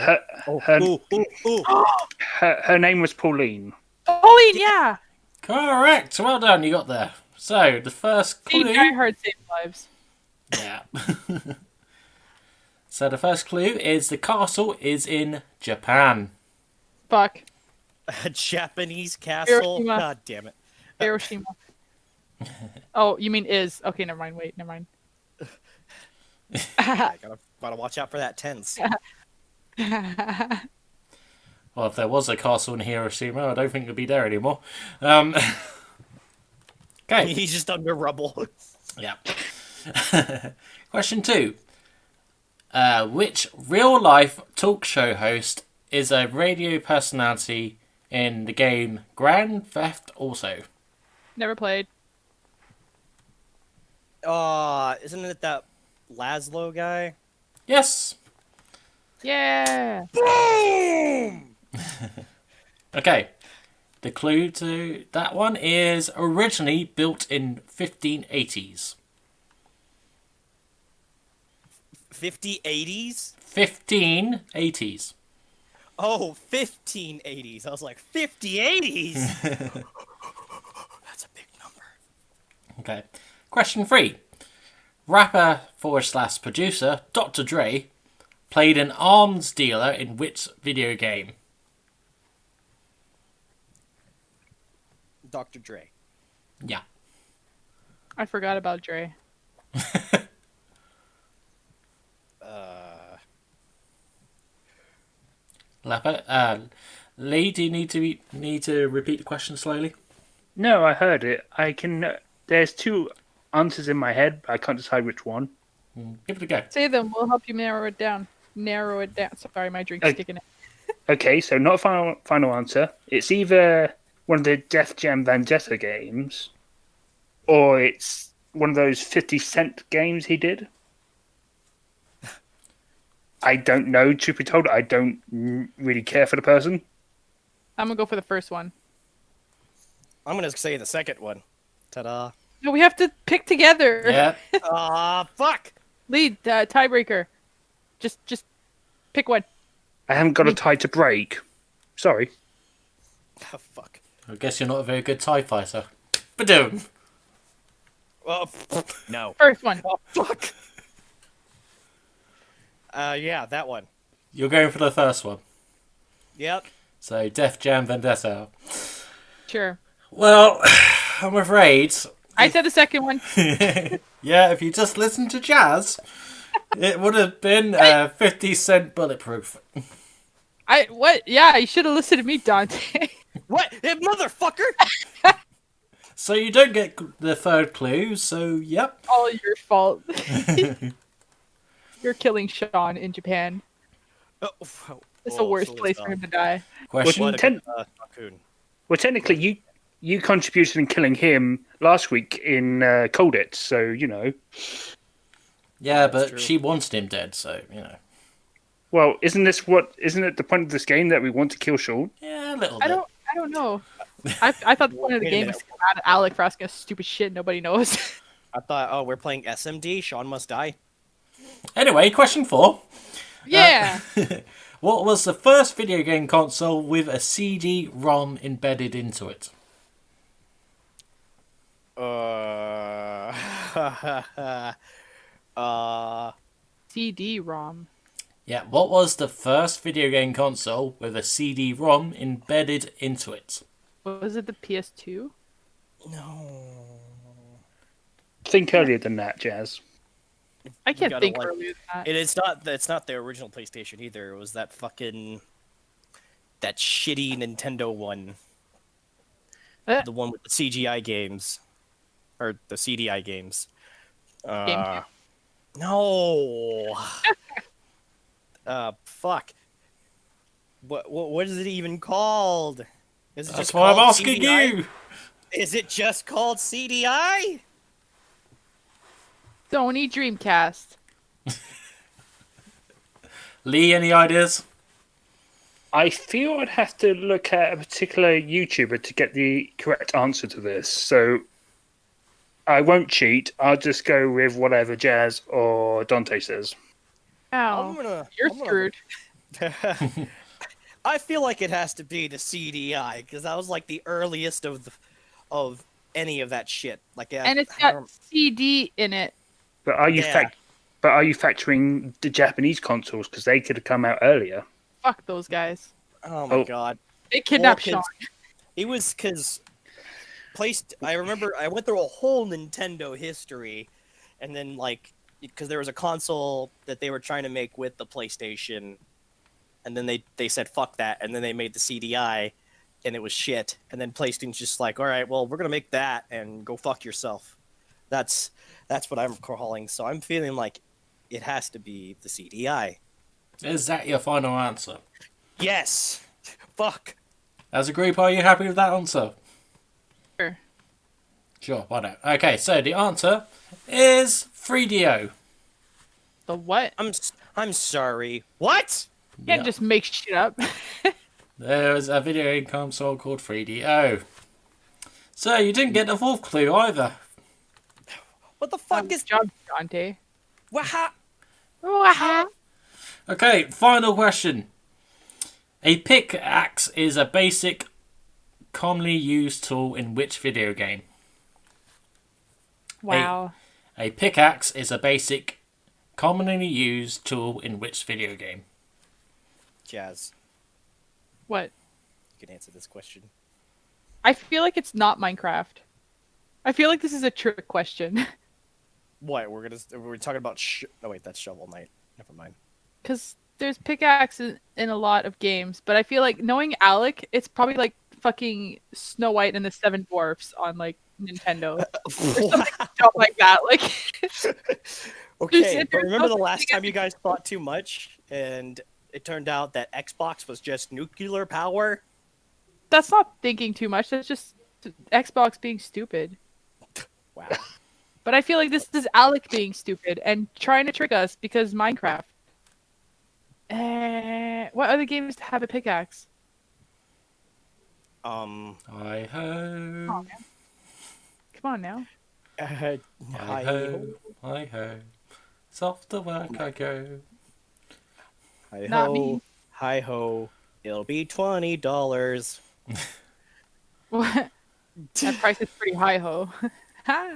Her name was Pauline. Pauline, yeah. Correct. Well done. You got there. So the first See, clue. Die Hard saved lives. Yeah. So the first clue is the castle is in Japan. Fuck. A Japanese castle. Hiroshima. God damn it. Hiroshima. Oh, you mean is? Okay, never mind. Wait, never mind. I gotta watch out for that tense. Well, if there was a castle in Hiroshima, I don't think it'd be there anymore. Okay. He's just under rubble. Yeah. Question 2. Which real-life talk show host is a radio personality in the game Grand Theft Auto? Never played. Isn't it that Laszlo guy? Yes. Yeah. Boom! Okay. The clue to that one is originally built in 1580s. 5080s? 1580s. Oh, 1580s. I was like, 5080s? That's a big number. Okay. Question 3. Rapper / producer Dr. Dre played an arms dealer in which video game? Dr. Dre. Yeah. I forgot about Dre. Lee, do you need to repeat the question slowly? No, I heard it. I can. There's two answers in my head, but I can't decide which one. Give it a go. Say them. We'll help you narrow it down. Narrow it down. Sorry, my drink's Okay. sticking it. Okay, so not a final answer. It's either one of the Def Jam Vendetta games, or it's one of those 50 Cent games he did. I don't know. Truth be told, I don't really care for the person. I'm gonna go for the first one. I'm gonna say the second one. Ta-da. No, we have to pick together. Yeah. Fuck! Lead tiebreaker. Just pick one. I haven't got a tie to break. Sorry. Oh, fuck. I guess you're not a very good TIE fighter. Ba-doom. Well, no. First one. Oh, fuck! Yeah, that one. You're going for the first one. Yep. So, Def Jam Vendetta. Sure. Well, I'm afraid. I said the second one. Yeah, if you just listened to jazz, it would have been 50 Cent Bulletproof. What? Yeah, you should have listened to me, Dante. What? Motherfucker! So you don't get the third clue, so yep. All your fault. You're killing Shaun in Japan. It's the worst place for him to die. Question. Well, technically, you contributed in killing him last week in Colditz, so you know. Yeah, but she wanted him dead, so you know. Well, isn't it the point of this game that we want to kill Shaun? Yeah, a little bit. I don't know. I thought the point of the game was to get mad at Alec for asking us stupid shit nobody knows. I thought, we're playing SMD. Shaun must die. Anyway, question 4. Yeah. What was the first video game console with a CD-ROM embedded into it? CD-ROM. Yeah, what was the first video game console with a CD-ROM embedded into it? Was it the PS2? No. Think earlier than that, Jazz. I can't gotta, think like- earlier than that. It's not the original PlayStation either. It was that fucking that shitty Nintendo one, Eh. the one with the CGI games, or the CDI games. GameCube. No. Fuck. What is it even called? Is it That's just why I'm called asking CDI? you. Is it just called CDI? Sony Dreamcast. Lee, any ideas? I feel I'd have to look at a particular YouTuber to get the correct answer to this. So I won't cheat. I'll just go with whatever Jazz or Dante says. Ow. You're screwed. I feel like it has to be the CDI because that was like the earliest of any of that shit. Like, And it's I got don't- CD in it. But are you Yeah. But are you factoring the Japanese consoles because they could have come out earlier? Fuck those guys. Oh my Oh. god. They kidnapped Well, Shaun. It was because I remember I went through a whole Nintendo history, and then like because there was a console that they were trying to make with the PlayStation, and then they said fuck that, and then they made the CDI, and it was shit, and then PlayStation's just like, all right, well we're gonna make that and go fuck yourself. That's what I'm calling. So I'm feeling like it has to be the CDI. Is that your final answer? Yes. Fuck. As a group, are you happy with that answer? Sure. Sure, why not? Okay, so the answer is 3DO. The what? I'm sorry. What? You can't just make shit up. There was a video game console called 3DO. So you didn't get the fourth clue either. What the fuck is job, Dante? what? Okay, final question. A pickaxe is a basic, commonly used tool in which video game? Wow. A pickaxe is a basic, commonly used tool in which video game? Jazz? What? You can answer this question. I feel like it's not Minecraft. I feel like this is a trick question. What? We're talking about oh wait, that's Shovel Knight. Never mind. Because there's pickaxes in a lot of games, but I feel like knowing Alec, it's probably like fucking Snow White and the Seven Dwarfs on like Nintendo. Or something dumb like that. Like Okay, but there's remember the no last such time thing you guys thought too much and it turned out that Xbox was just nuclear power? that's not thinking too much. That's just Xbox being stupid. Wow. But I feel like this is Alec being stupid and trying to trick us because Minecraft. What other games have a pickaxe? Hi ho, Oh, man. Come on now. hi ho, hi ho. Soft to work I go. Hi Not ho, me. hi ho. It'll be $20. What? That price is pretty high, ho. Ah.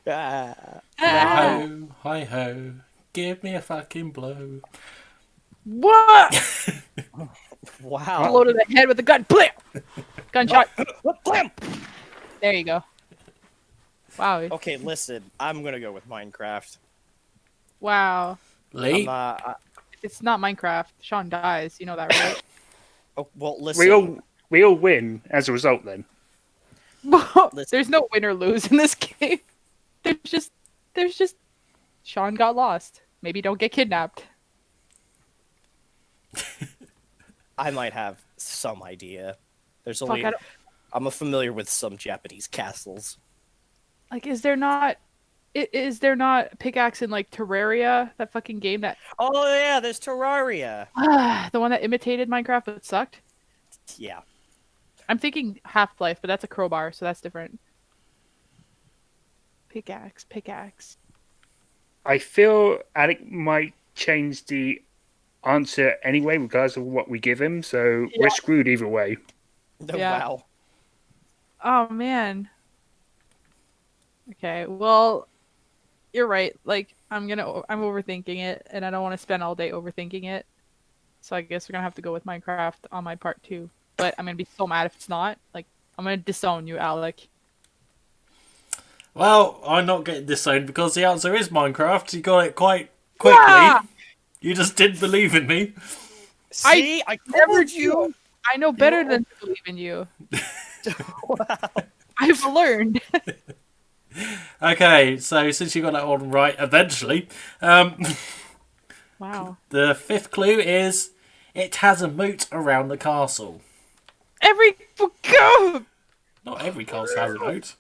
Hi ho, hi ho. Give me a fucking blow. What? Wow. Blow to the head with a gun. Blam! Gunshot. Blam! There you go. Wow. Okay, listen. I'm gonna go with Minecraft. Wow. Lee? It's not Minecraft. Shaun dies. You know that, right? Oh, well, listen. We all win as a result. Then There's no win or lose in this game. There's just Shaun got lost. Maybe don't get kidnapped. I might have some idea. There's Fuck, only I don't- I'm familiar with some Japanese castles. Like, is there not pickaxe in like Terraria, that fucking game that Oh yeah, there's Terraria. the one that imitated Minecraft but sucked? Yeah. I'm thinking Half-Life, but that's a crowbar, so that's different. Pickaxe. I feel Alec might change the answer anyway, regardless of what we give him. So we're screwed either way. Yeah. Wow. Oh man. Okay, well, you're right. Like, I'm overthinking it, and I don't want to spend all day overthinking it. So I guess we're gonna have to go with Minecraft on my part too. But I'm gonna be so mad if it's not. Like, I'm gonna disown you, Alec. Well, I'm not getting disowned because the answer is Minecraft. You got it quite quickly. Yeah! You just didn't believe in me. See, I Never told you. I know better than to believe in you. I've learned. Okay, so since you got that one right eventually, Wow. the fifth clue is it has a moat around the castle. Every go. Not every castle has a moat.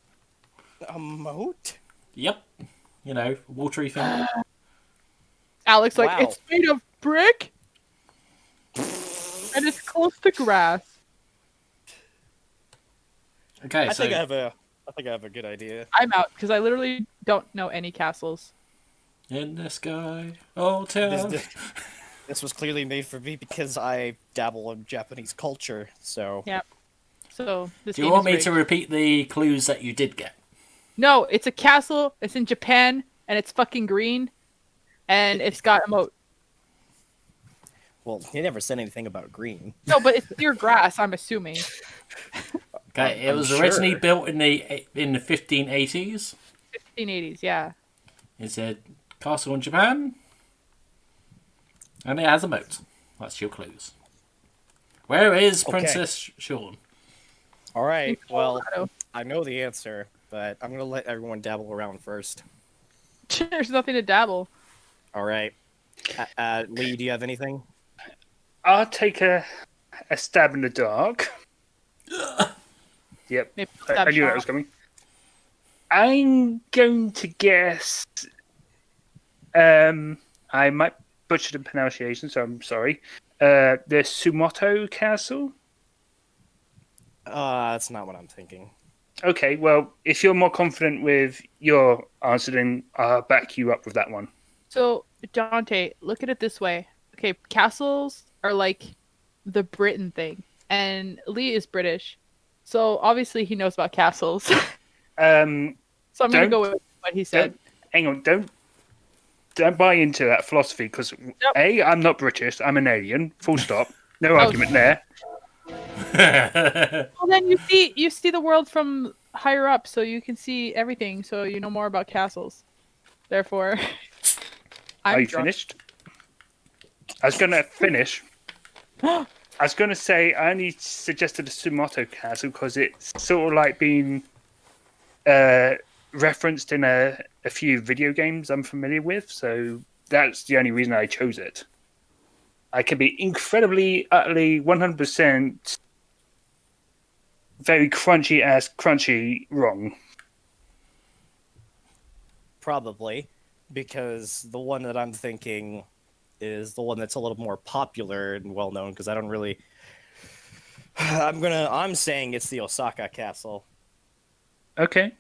A moat? Yep. You know, watery thing. Alex, like, Wow. it's made of brick, and it's close to grass. Okay, I so think I have a good idea. I'm out because I literally don't know any castles. in the sky, oh tell. This was clearly made for me because I dabble in Japanese culture. So Yeah. So this Do you game want is me to rigged. repeat the clues that you did get? No, it's a castle. It's in Japan, and it's fucking green, and it's got a moat. well, he never said anything about green. No, but it's pure grass. I'm assuming. Okay, it I'm was originally sure. built in the 1580s. 1580s. Yeah. It's a castle in Japan, and it has a moat. That's your clues. Where is Okay. Princess Shaun? All right. Well, Colorado. I know the answer, but I'm gonna let everyone dabble around first. There's nothing to dabble. All right. Lee, do you have anything? I'll take a stab in the dark. Yep, Maybe I stab knew that Shaun. was coming. I'm going to guess. I might butcher the pronunciation, so I'm sorry. The Sumoto Castle. That's not what I'm thinking. Okay, well, if you're more confident with your answer, then I'll back you up with that one. So, Dante, look at it this way. Okay, castles are like the Britain thing, and Lee is British, so obviously he knows about castles. So Um, I'm gonna Don't- go with what he said. hang on, don't buy into that philosophy because A, I'm not British, I'm an alien. Full stop. No argument there. Well, then you see the world from higher up, so you can see everything. So you know more about castles. Therefore, I'm Are you drunk. finished? I was going to finish. I was going to say I only suggested the Sumoto Castle because it's sort of like being referenced in a few video games I'm familiar with, so that's the only reason I chose it. I can be incredibly, utterly, 100% very crunchy wrong. Probably, because the one that I'm thinking is the one that's a little more popular and well known. Because I don't really. I'm saying it's the Osaka Castle. Okay.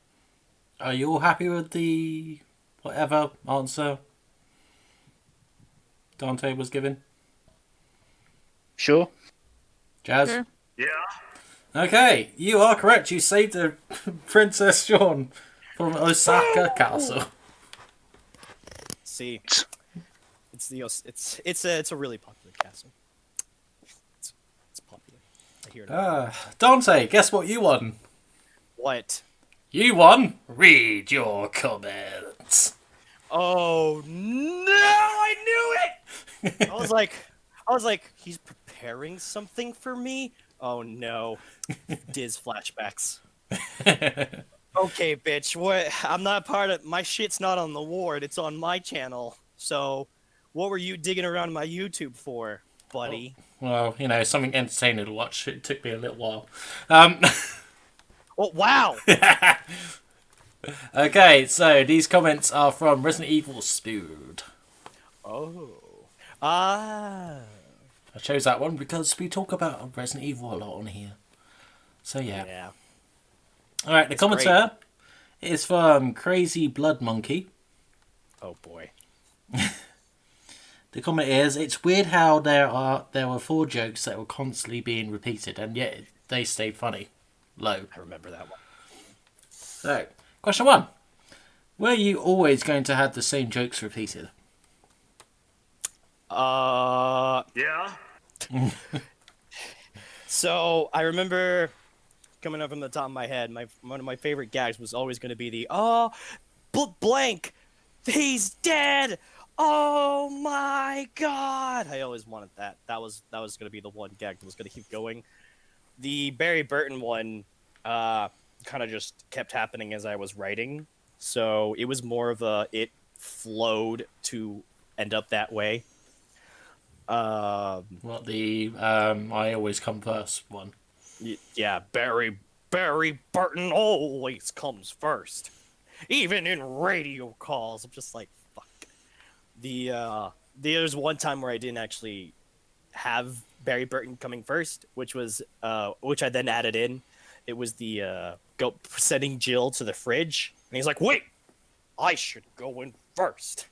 Are you all happy with the whatever answer Dante was given? Sure. Jazz? Sure. Okay, you are correct. You saved the Princess Shaun from Osaka Castle. See, it's a really popular castle. It's popular. I hear it. Dante, guess what you won? What? You won. Read your comments. Oh no! I knew it. I was like, he's preparing something for me. Oh no, Diz flashbacks. Okay, bitch. What? I'm not part of my shit's not on the ward. It's on my channel. So, what were you digging around my YouTube for, buddy? Well, you know, something entertaining to watch. It took me a little while. Oh wow! Okay, so these comments are from Resident Evil Spood. Oh. Ah. I chose that one because we talk about Resident Evil a lot on here. So yeah. Yeah. Alright, the It's great. commenter is from Crazy Blood Monkey. Oh boy. The comment is, it's weird how there were 4 jokes that were constantly being repeated and yet they stayed funny. Low. I remember that one. So, question 1. Were you always going to have the same jokes repeated? Yeah. So I remember coming up from the top of my head. One of my favorite gags was always going to be the blank, he's dead. Oh my god! I always wanted that. That was gonna be the one gag that was gonna keep going. The Barry Burton one, kind of just kept happening as I was writing, so it was more of a it flowed to end up that way. What the I always come first one. Yeah, Barry Burton always comes first, even in radio calls. I'm just like, fuck. There's one time where I didn't actually have Barry Burton coming first, which I then added in. It was the go sending Jill to the fridge, and he's like, "Wait, I should go in first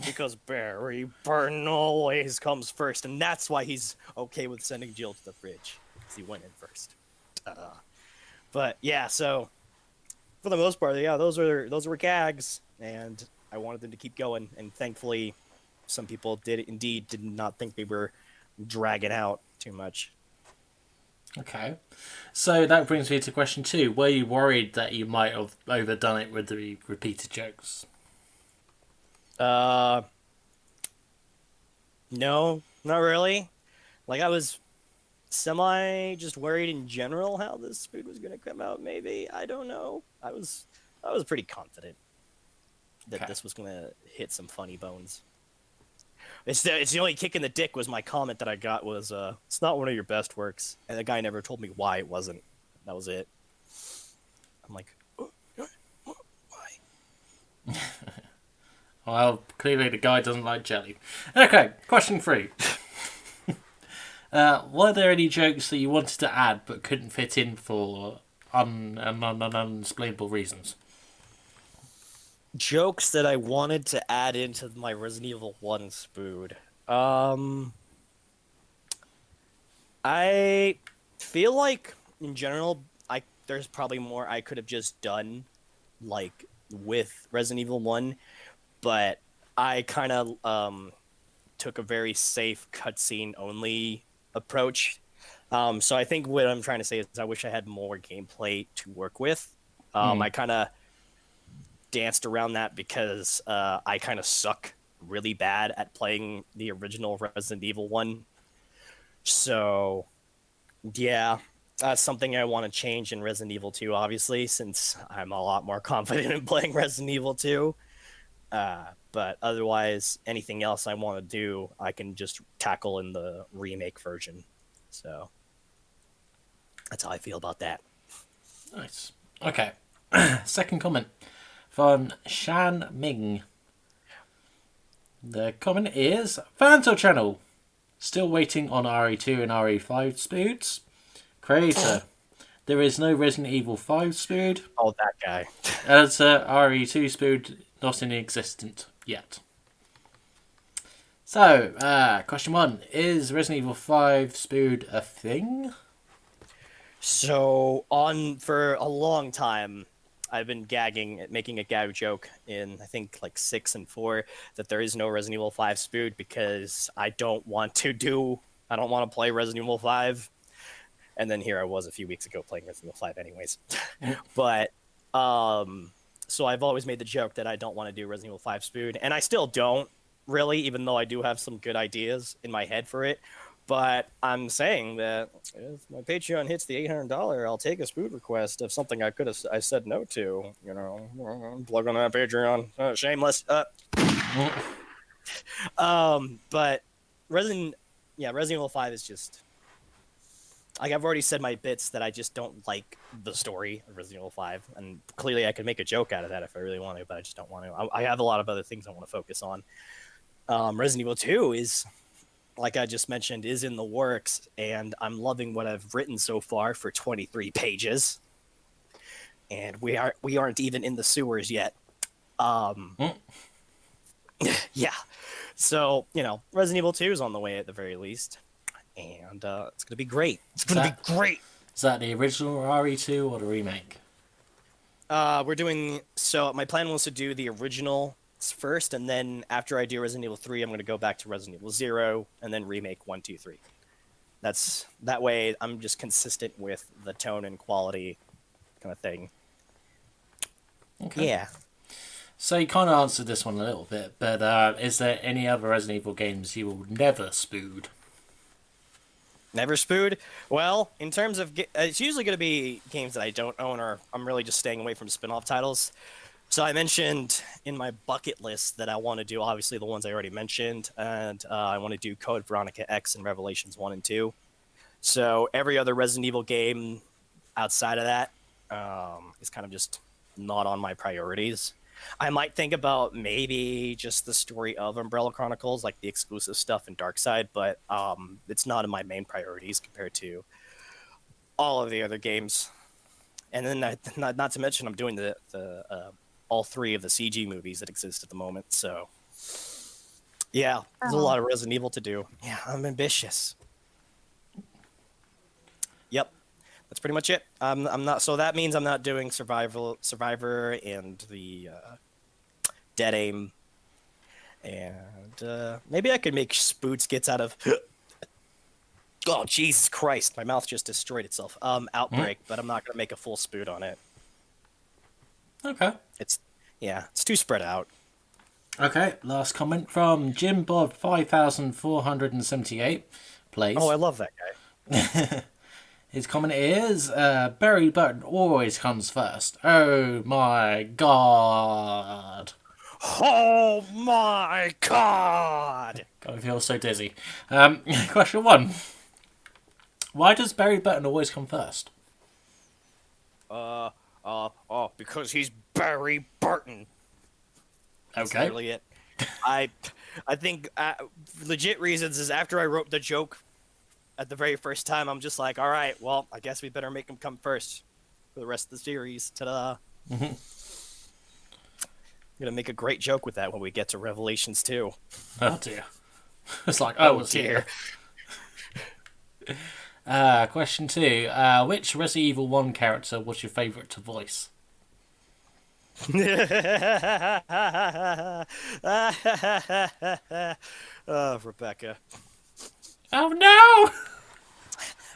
because Barry Burton always comes first, and that's why he's okay with sending Jill to the fridge because he went in first." But yeah, so for the most part, yeah, those were gags, and I wanted them to keep going, and thankfully, some people did not think they were dragging out too much. Okay. So that brings me to question 2. Were you worried that you might have overdone it with the repeated jokes? No, not really. Like, I was semi just worried in general how this food was going to come out. Maybe, I don't know. I was pretty confident that this was going to hit some funny bones. It's the only kick in the dick was my comment that I got was it's not one of your best works, and the guy never told me why it wasn't. That was it. I'm like, why? Well, clearly the guy doesn't like jelly. Okay, question 3. Were there any jokes that you wanted to add but couldn't fit in for unexplainable reasons? Jokes that I wanted to add into my Resident Evil 1 spood. I feel like in general, there's probably more I could have just done, like with Resident Evil 1, but I kind of took a very safe cutscene only approach. So I think what I'm trying to say is I wish I had more gameplay to work with. I kind of danced around that because I kind of suck really bad at playing the original Resident Evil 1. So, yeah, that's something I want to change in Resident Evil 2, obviously, since I'm a lot more confident in playing Resident Evil 2. But otherwise, anything else I want to do, I can just tackle in the remake version. So, that's how I feel about that. Nice. Okay. Second comment from Shan Ming. The comment is Fanto Channel. Still waiting on RE2 and RE5 spoods. Creator. There is no Resident Evil 5 spood. Oh, that guy. As RE2 spood not in existence yet. So, question 1. Is Resident Evil 5 spood a thing? So, for a long time, I've been making a gag joke in, I think, like 6 and 4, that there is no Resident Evil 5 spood because I don't want to play Resident Evil 5. And then here I was a few weeks ago playing Resident Evil 5 anyways. But, so I've always made the joke that I don't want to do Resident Evil 5 spood, and I still don't, really, even though I do have some good ideas in my head for it. But I'm saying that if my Patreon hits the $800, I'll take a spood request of something I said no to. You know, plug on that Patreon. Shameless. But Resident Evil 5 is just, like, I've already said my bits that I just don't like the story of Resident Evil 5, and clearly I could make a joke out of that if I really want to, but I just don't want to. I have a lot of other things I want to focus on. Resident Evil 2 is, like I just mentioned, is in the works, and I'm loving what I've written so far for 23 pages. And we aren't even in the sewers yet. Yeah. So, Resident Evil 2 is on the way at the very least. And it's going to be great. It's going to be great. Is that the original RE2 or the remake? So my plan was to do the original first, and then after I do Resident Evil 3, I'm going to go back to Resident Evil 0, and then remake 1, 2, 3. That way I'm just consistent with the tone and quality kind of thing. Okay. Yeah. So you kind of answered this one a little bit, but is there any other Resident Evil games you will never spood? Never spooed? Well, in terms of... it's usually going to be games that I don't own, or I'm really just staying away from spin-off titles. So I mentioned in my bucket list that I want to do, obviously, the ones I already mentioned, and I want to do Code Veronica X and Revelations 1 and 2. So every other Resident Evil game outside of that is kind of just not on my priorities. I might think about maybe just the story of Umbrella Chronicles, like the exclusive stuff in Darkside, but it's not in my main priorities compared to all of the other games. And then, not to mention, I'm doing the all 3 of the CG movies that exist at the moment. So, yeah, there's a lot of Resident Evil to do. Yeah, I'm ambitious. Yep. That's pretty much it. I'm not. So that means I'm not doing Survivor and the Dead Aim, and maybe I could make spood skits out of. Oh Jesus Christ! My mouth just destroyed itself. Outbreak, but I'm not gonna make a full spood on it. Okay. It's too spread out. Okay. Last comment from Jim Bob 5478 plays. Oh, I love that guy. His comment is, Barry Button always comes first. Oh my god. Oh my god! I feel so dizzy. Question 1. Why does Barry Button always come first? Because he's Barry Burton. That's Okay. literally it. I think legit reasons is after I wrote the joke at the very first time, I'm just like, all right, well, I guess we better make him come first for the rest of the series. Ta-da! I'm gonna make a great joke with that when we get to Revelations 2. Oh dear. It's like, I was here. Question 2. Which Resident Evil 1 character was your favourite to voice? Rebecca. Oh no!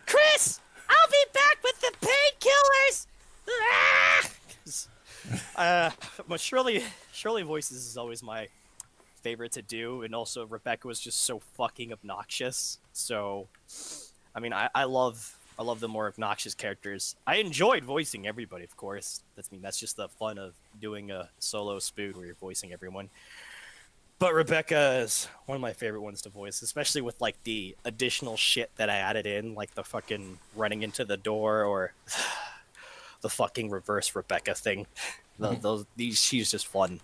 Chris, I'll be back with the painkillers. But Shirley voices is always my favorite to do, and also Rebecca was just so fucking obnoxious. So, I mean, I love the more obnoxious characters. I enjoyed voicing everybody, of course. That's just the fun of doing a solo spood where you're voicing everyone. But Rebecca is one of my favorite ones to voice, especially with like the additional shit that I added in, like the fucking running into the door or the fucking reverse Rebecca thing. She's just fun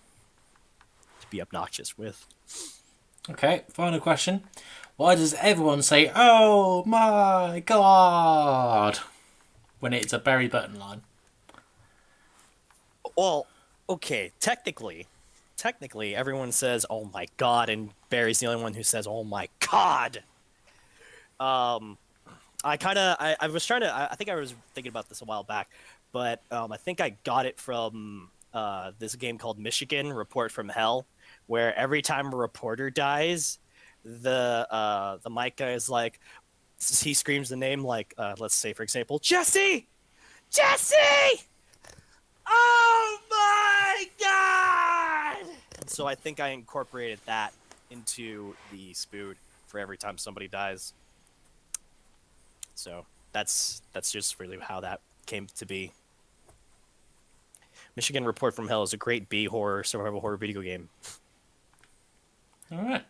to be obnoxious with. Okay, final question. Why does everyone say, oh my god, when it's a Barry Button line? Well, okay, technically everyone says oh my god, and Barry's the only one who says oh my god. I was thinking about this a while back, but I think I got it from this game called Michigan Report from Hell, where every time a reporter dies, the mic guy is like, he screams the name, like let's say for example, Jesse, oh my god. So I think I incorporated that into the spood for every time somebody dies. So that's just really how that came to be. Michigan Report from Hell is a great B-horror, survival horror video game. Alright.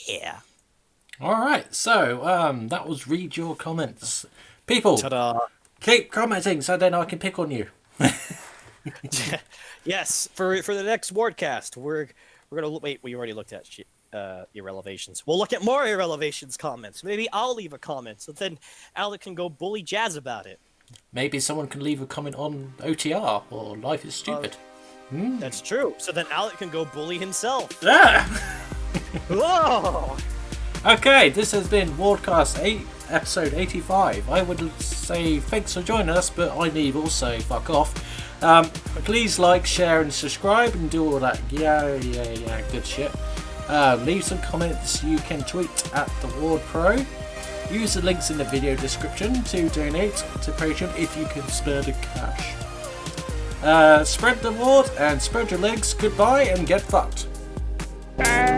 Yeah. Alright, so that was Read Your Comments. People, Ta-da. keep commenting so then I can pick on you. Yes, for the next Wardcast, we're gonna wait. We already looked at Irrelevations. We'll look at more Irrelevations comments. Maybe I'll leave a comment, so then Alec can go bully Jazz about it. Maybe someone can leave a comment on OTR or Life is Stupid. That's true. So then Alec can go bully himself. Yeah. Whoa! Okay, this has been Wardcast 8, episode 85. I would say thanks for joining us, but I need also fuck off. Please like, share, and subscribe, and do all that good shit. Leave some comments. You can tweet at the Ward Pro. Use the links in the video description to donate to Patreon if you can spare the cash. Spread the word and spread your legs. Goodbye and get fucked. Bye.